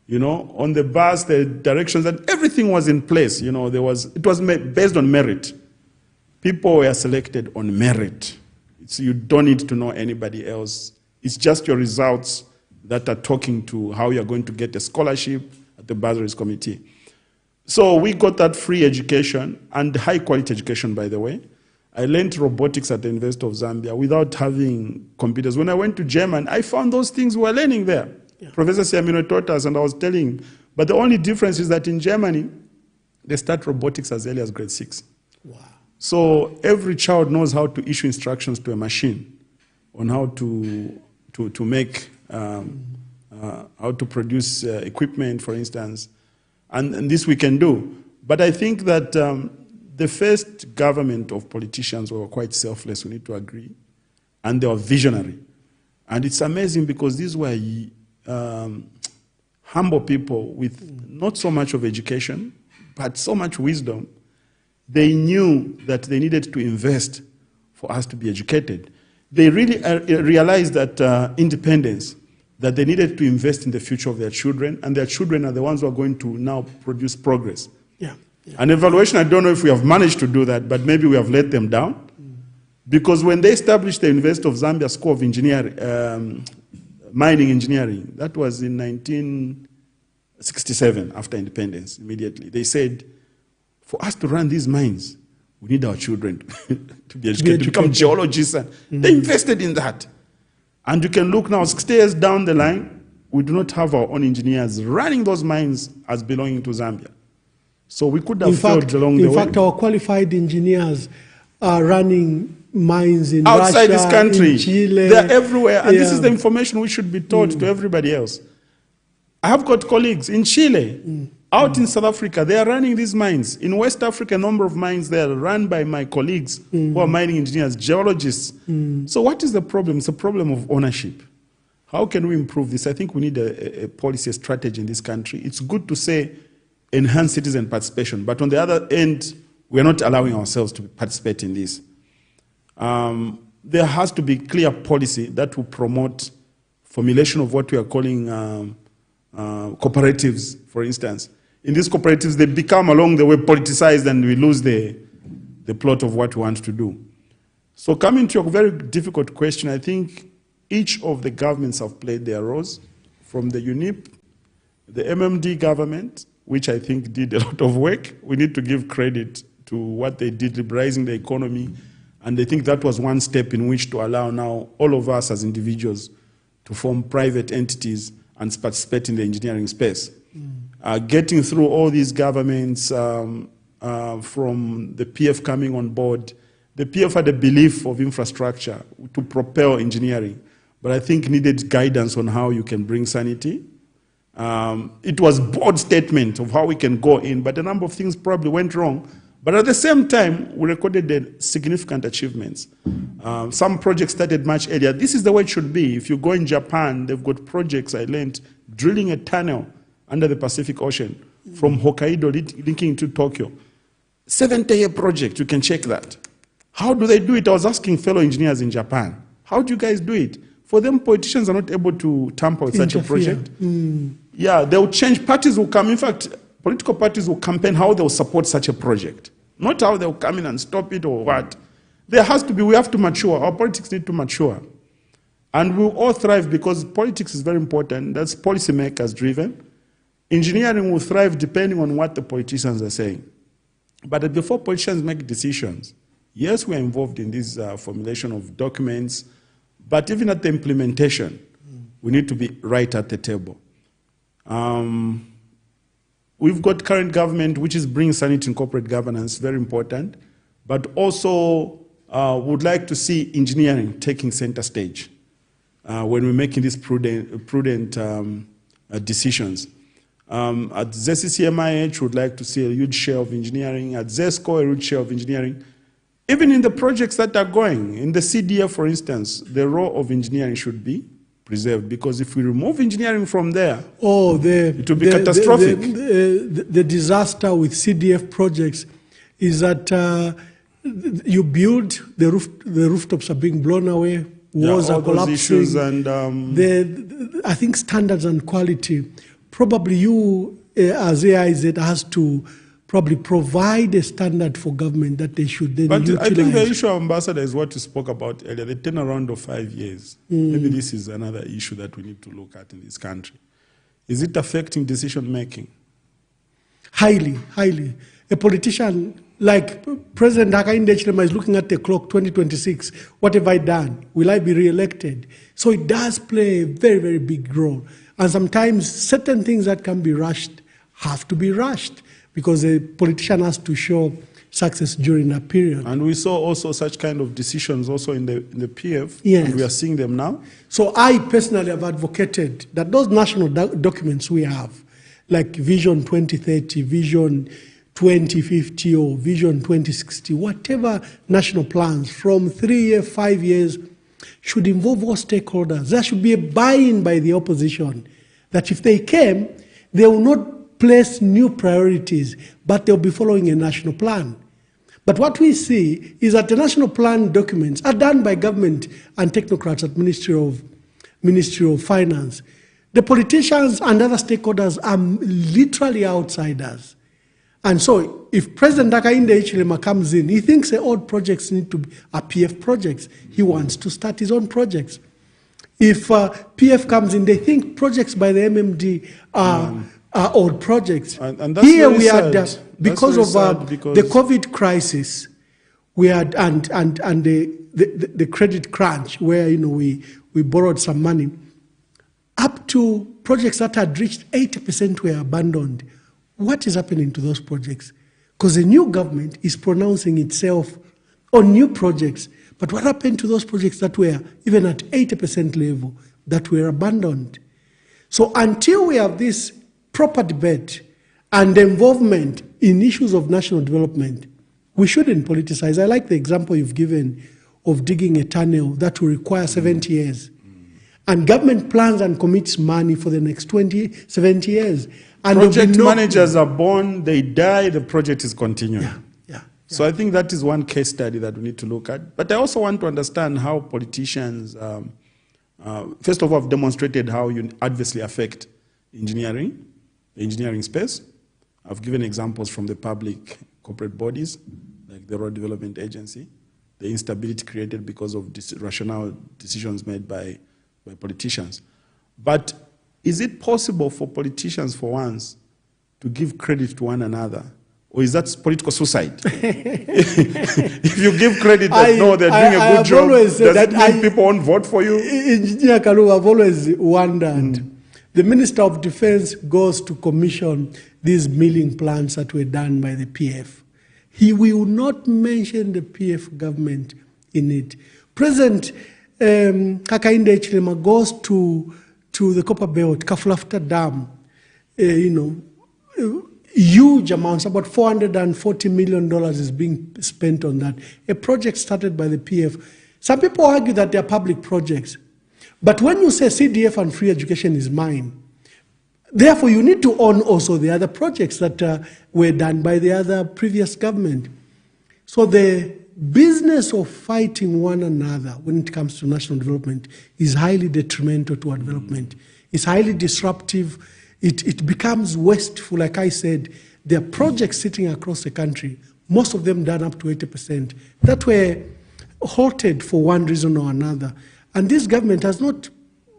on the bus, the directions, and everything was in place. It was based on merit. People were selected on merit. So you don't need to know anybody else. It's just your results that are talking to how you're going to get a scholarship at the bursaries committee. So we got that free education and high quality education, by the way. I learned robotics at the University of Zambia without having computers. When I went to Germany, I found those things we were learning there. Professor Siamino taught us, and I was telling him. But the only difference is that in Germany, they start robotics as early as grade 6. Wow. So every child knows how to issue instructions to a machine on how to make, how to produce equipment, for instance. And this we can do. But I think that the first government of politicians were quite selfless, we need to agree. And they were visionary. And it's amazing because these were humble people with not so much of education, but so much wisdom. They knew that they needed to invest for us to be educated. They really realized that independence, that they needed to invest in the future of their children, and their children are the ones who are going to now produce progress. An evaluation, I don't know if we have managed to do that, but maybe we have let them down. Because when they established the University of Zambia School of Engineering, Mining Engineering, that was in 1967, after independence, immediately. They said, for us to run these mines, we need our children to be educated, to become geologists. They invested in that. And you can look now, 60 years down the line, we do not have our own engineers running those mines as belonging to Zambia. So we could have failed along the way. In fact, our qualified engineers are running mines in outside Russia, this country, in Chile. they're everywhere, and this is the information we should be taught to everybody else. I have got colleagues in Chile, out in South Africa. They are running these mines. In West Africa, a number of mines there are run by my colleagues who are mining engineers, geologists. So what is the problem? It's a problem of ownership. How can we improve this? I think we need a policy, a strategy in this country. It's good to say enhance citizen participation, but on the other end, we're not allowing ourselves to participate in this. There has to be clear policy that will promote formulation of what we are calling cooperatives, for instance. In these cooperatives, they become along the way politicized and we lose the plot of what we want to do. So coming to a very difficult question, I think each of the governments have played their roles, from the UNIP, the MMD government, which I think did a lot of work. We need to give credit to what they did, liberalizing the economy, and I think that was one step in which to allow now all of us as individuals to form private entities and participate in the engineering space. Getting through all these governments, from the PF coming on board, the PF had a belief of infrastructure to propel engineering, but I think needed guidance on how you can bring sanity. It was a bold statement of how we can go in, but a number of things probably went wrong. But at the same time, we recorded the significant achievements. Some projects started much earlier. This is the way it should be. If you go in Japan, they've got projects, I learned, drilling a tunnel under the Pacific Ocean from Hokkaido linking to Tokyo. 70-year project, you can check that. How do they do it? I was asking fellow engineers in Japan, how do you guys do it? For them, politicians are not able to tamper with such a project. Yeah, they'll change, parties will come. In fact, political parties will campaign how they'll support such a project, not how they'll come in and stop it or what. There has to be, we have to mature. Our politics need to mature. And we'll all thrive because politics is very important. That's policymakers driven. Engineering will thrive depending on what the politicians are saying. But before politicians make decisions, yes, we are involved in this formulation of documents, but even at the implementation, we need to be right at the table. We've got current government, which is bringing sanity in corporate governance, very important, but also would like to see engineering taking center stage when we're making these prudent decisions. At ZCCMIH, would like to see a huge share of engineering. At ZESCO, a huge share of engineering. Even in the projects that are going, in the CDF, for instance, the role of engineering should be preserved, because if we remove engineering from there, it will be catastrophic. The disaster with CDF projects is that you build, the rooftops are being blown away, walls are collapsing. Issues and, I think standards and quality, probably you as AIZ has to probably provide a standard for government that they should then utilize. I think the issue, Ambassador, is what you spoke about earlier, the turnaround of 5 years. Maybe this is another issue that we need to look at in this country. Is it affecting decision making? Highly, highly. A politician like President Hakainde Hichilema is looking at the clock, 2026. What have I done? Will I be re-elected? So it does play a very, very big role. And sometimes certain things that can be rushed have to be rushed, because a politician has to show success during that period. And we saw also such kind of decisions also in the PF, yes. And we are seeing them now. So I personally have advocated that those national documents we have, like Vision 2030, Vision 2050, or Vision 2060, whatever national plans from 3 years, 5 years, should involve all stakeholders. There should be a buy-in by the opposition, that if they came, they will not place new priorities, but they'll be following a national plan. But what we see is that the national plan documents are done by government and technocrats at Ministry of Finance. The politicians and other stakeholders are literally outsiders. And so if President Hakainde Hichilema comes in, he thinks all projects need to be PF projects. He wants to start his own projects. If PF comes in, they think projects by the MMD are old projects. And that's here very we had, because of the COVID crisis, we had and the credit crunch, where we borrowed some money. Up to projects that had reached 80% were abandoned. What is happening to those projects? Because the new government is pronouncing itself on new projects. But what happened to those projects that were even at 80% level, that were abandoned? So until we have this proper debate and involvement in issues of national development, we shouldn't politicize. I like the example you've given of digging a tunnel that will require 70 years. And government plans and commits money for the next 70 years. And project managers are born, they die, the project is continuing. Yeah. So I think that is one case study that we need to look at. But I also want to understand how politicians, first of all, have demonstrated how you adversely affect engineering, the engineering space. I've given examples from the public corporate bodies, like the Road Development Agency, the instability created because of rational decisions made by politicians. But is it possible for politicians, for once, to give credit to one another? Or is that political suicide? If you give credit that, no, they're doing a good job, does it mean people won't vote for you? Engineer Kaluba, I've always wondered. The Minister of Defense goes to commission these milling plants that were done by the PF. He will not mention the PF government in it. President Hakainde Hichilema goes to the Copper Belt, Kafulafta Dam, huge amounts, about $440 million is being spent on that. A project started by the PF. Some people argue that they are public projects. But when you say CDF and free education is mine, therefore you need to own also the other projects that were done by the other previous government. So the business of fighting one another when it comes to national development is highly detrimental to our development. It's highly disruptive. It becomes wasteful. Like I said, there are projects sitting across the country, most of them done up to 80%, that were halted for one reason or another. And this government has not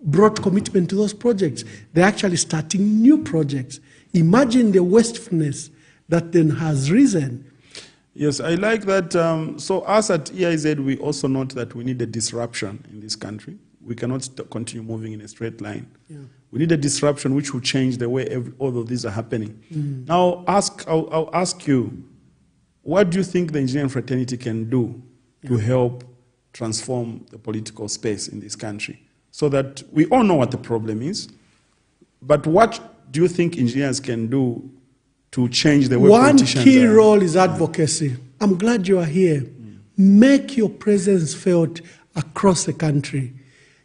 brought commitment to those projects. They're actually starting new projects. Imagine the wastefulness that then has risen. Yes, I like that. So us at EIZ, we also note that we need a disruption in this country. We cannot continue moving in a straight line. Yeah. We need a disruption which will change the way all of these are happening. Now, I'll ask you, what do you think the engineering fraternity can do to help transform the political space in this country? So that we all know what the problem is, but what do you think engineers can do to change the way politicians One key role is advocacy. I'm glad you are here. Make your presence felt across the country.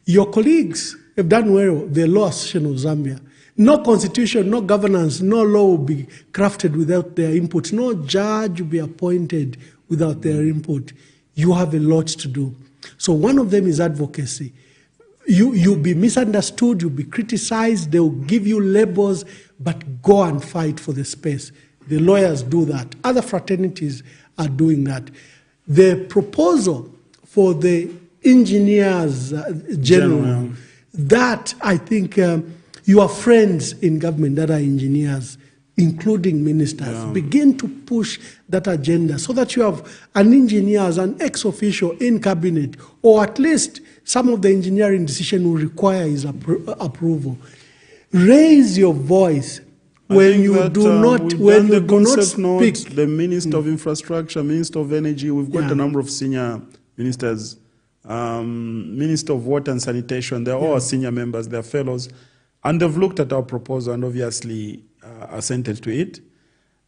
Your colleagues have done well, the Law Association of Zambia. No constitution, no governance, no law will be crafted without their input. No judge will be appointed without their input. You have a lot to do. So one of them is advocacy. You'll be misunderstood, you'll be criticized, they'll give you labels, but go and fight for the space. The lawyers do that. Other fraternities are doing that. The proposal for the engineers general, that I think your friends in government that are engineers, including ministers, begin to push that agenda so that you have an engineer as an ex-official in cabinet, or at least some of the engineering decision will require his approval. Raise your voice when you do not speak. The Minister of Infrastructure, Minister of Energy, we've got a number of senior ministers, Minister of Water and Sanitation, they're all senior members, they're fellows, and they've looked at our proposal and obviously assented to it.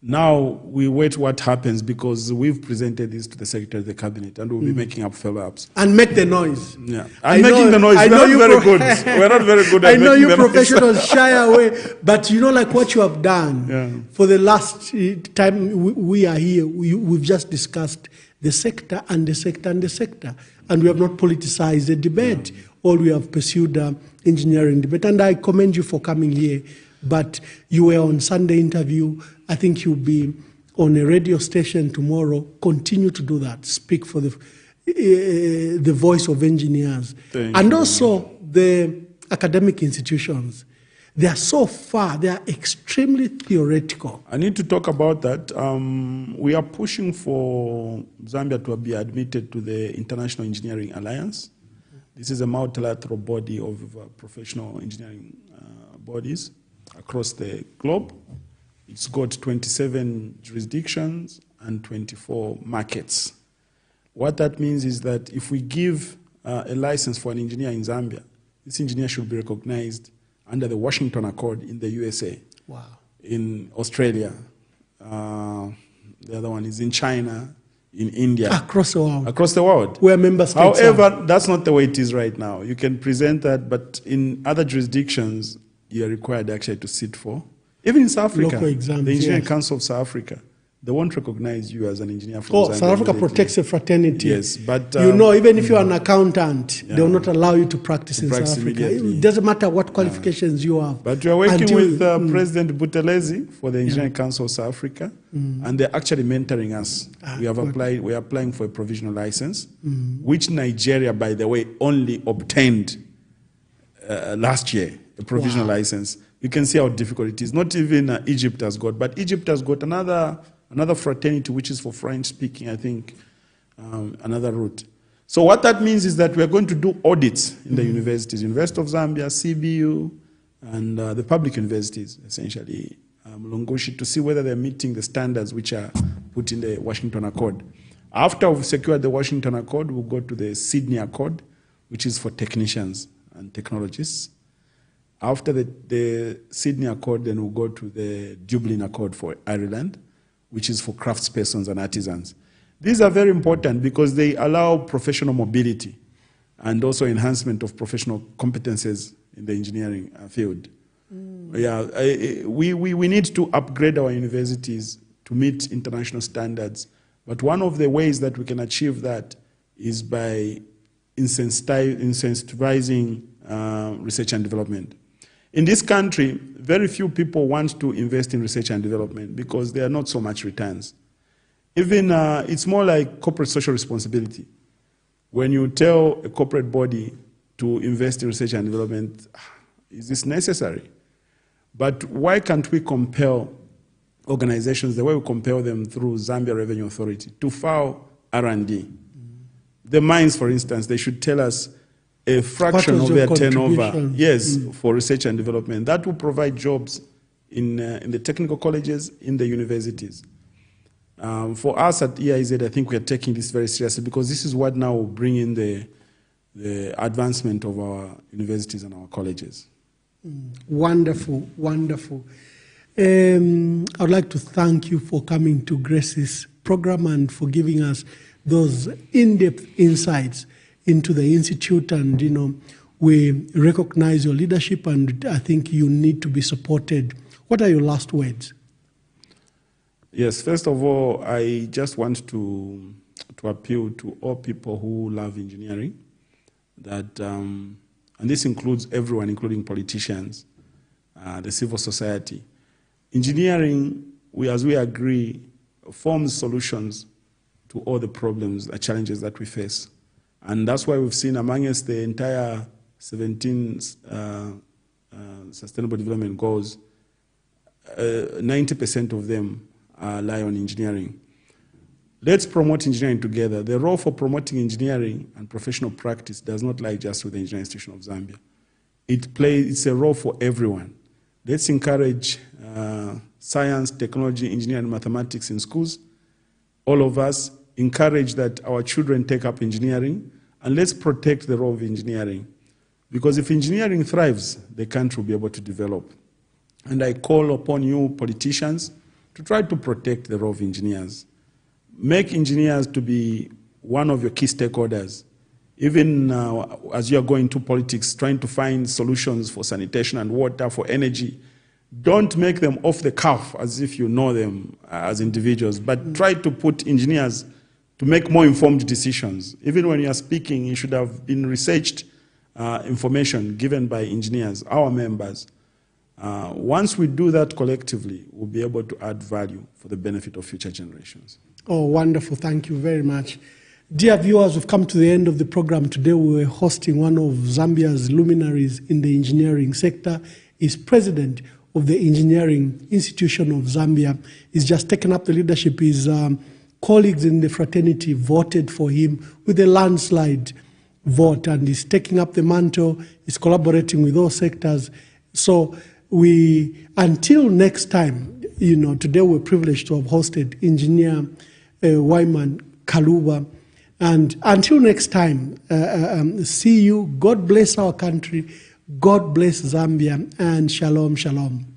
Now we wait what happens, because we've presented this to the Secretary of the Cabinet and we'll be making up follow-ups. And make the noise. Yeah. And making the noise. We're not very good. We're not very good at making the noise. I know you professionals shy away, but you know, like what you have done for the last time we are here, we've just discussed the sector and the sector and the sector. And we have not politicized the debate. All we have pursued engineering debate. And I commend you for coming here. But you were on Sunday interview. I think you'll be on a radio station tomorrow. Continue to do that. Speak for the voice of engineers. And also the academic institutions. They are so far, they are extremely theoretical. I need to talk about that. We are pushing for Zambia to be admitted to the International Engineering Alliance. This is a multilateral body of professional engineering bodies across the globe. It's got 27 jurisdictions and 24 markets. What that means is that if we give a license for an engineer in Zambia, this engineer should be recognized under the Washington Accord in the USA. Wow. In Australia. The other one is in China, in India. Across the world. Across the world. Where member states However, that's not the way it is right now. You can present that, but in other jurisdictions, you are required actually to sit for. Even in South Africa, local exams, the Engineering yes. Council of South Africa, they won't recognize you as an engineer from Zambia. South Africa protects a fraternity. Yes, but even if you're an accountant, they will not allow you to practice in South Africa. It doesn't matter what qualifications you have. But we are working with President Buthelezi for the Engineering Council of South Africa, and they're actually mentoring us. We are applying for a provisional license, which Nigeria, by the way, only obtained last year, a provisional license. You can see how difficult it is. Not even Egypt has got, but Egypt has got another fraternity, which is for French-speaking, I think, another route. So what that means is that we are going to do audits in the universities, University of Zambia, CBU, and the public universities, essentially, Mulungushi, to see whether they're meeting the standards which are put in the Washington Accord. After we've secured the Washington Accord, we'll go to the Sydney Accord, which is for technicians and technologists. After the Sydney Accord, then we'll go to the Dublin Accord for Ireland, which is for craftspersons and artisans. These are very important because they allow professional mobility and also enhancement of professional competences in the engineering field. We need to upgrade our universities to meet international standards, but one of the ways that we can achieve that is by incentivizing research and development. In this country, very few people want to invest in research and development because there are not so much returns. Even it's more like corporate social responsibility. When you tell a corporate body to invest in research and development, is this necessary? But why can't we compel organizations the way we compel them through Zambia Revenue Authority to file R&D? The mines, for instance, they should tell us a fraction of their turnover, for research and development. That will provide jobs in the technical colleges, in the universities. For us at EIZ, I think we are taking this very seriously because this is what now will bring in the advancement of our universities and our colleges. Wonderful, wonderful. I'd like to thank you for coming to Grace's program and for giving us those in-depth insights into the Institute, and we recognize your leadership, and I think you need to be supported. What are your last words? Yes, first of all, I just want to appeal to all people who love engineering, that, and this includes everyone, including politicians, the civil society. Engineering, as we agree, forms solutions to all the problems, the challenges that we face. And that's why we've seen amongst the entire 17 Sustainable Development Goals, 90% of them lie on engineering. Let's promote engineering together. The role for promoting engineering and professional practice does not lie just with the Engineering Institution of Zambia. It's a role for everyone. Let's encourage science, technology, engineering, and mathematics in schools. All of us encourage that our children take up engineering, and let's protect the role of engineering. Because if engineering thrives, the country will be able to develop. And I call upon you, politicians, to try to protect the role of engineers. Make engineers to be one of your key stakeholders. Even as you are going to politics, trying to find solutions for sanitation and water, for energy, don't make them off the cuff as if you know them as individuals, but try to put engineers to make more informed decisions. Even when you are speaking, you should have been researched information given by engineers, our members. Once we do that collectively, we'll be able to add value for the benefit of future generations. Oh, wonderful. Thank you very much. Dear viewers, we've come to the end of the program. Today we were hosting one of Zambia's luminaries in the engineering sector. He's president of the Engineering Institution of Zambia. He's just taken up the leadership. His colleagues in the fraternity voted for him with a landslide vote, and he's taking up the mantle. He's collaborating with all sectors. So until next time, today we're privileged to have hosted Engineer Wyman Kaluba. And until next time, see you. God bless our country. God bless Zambia. And shalom, shalom.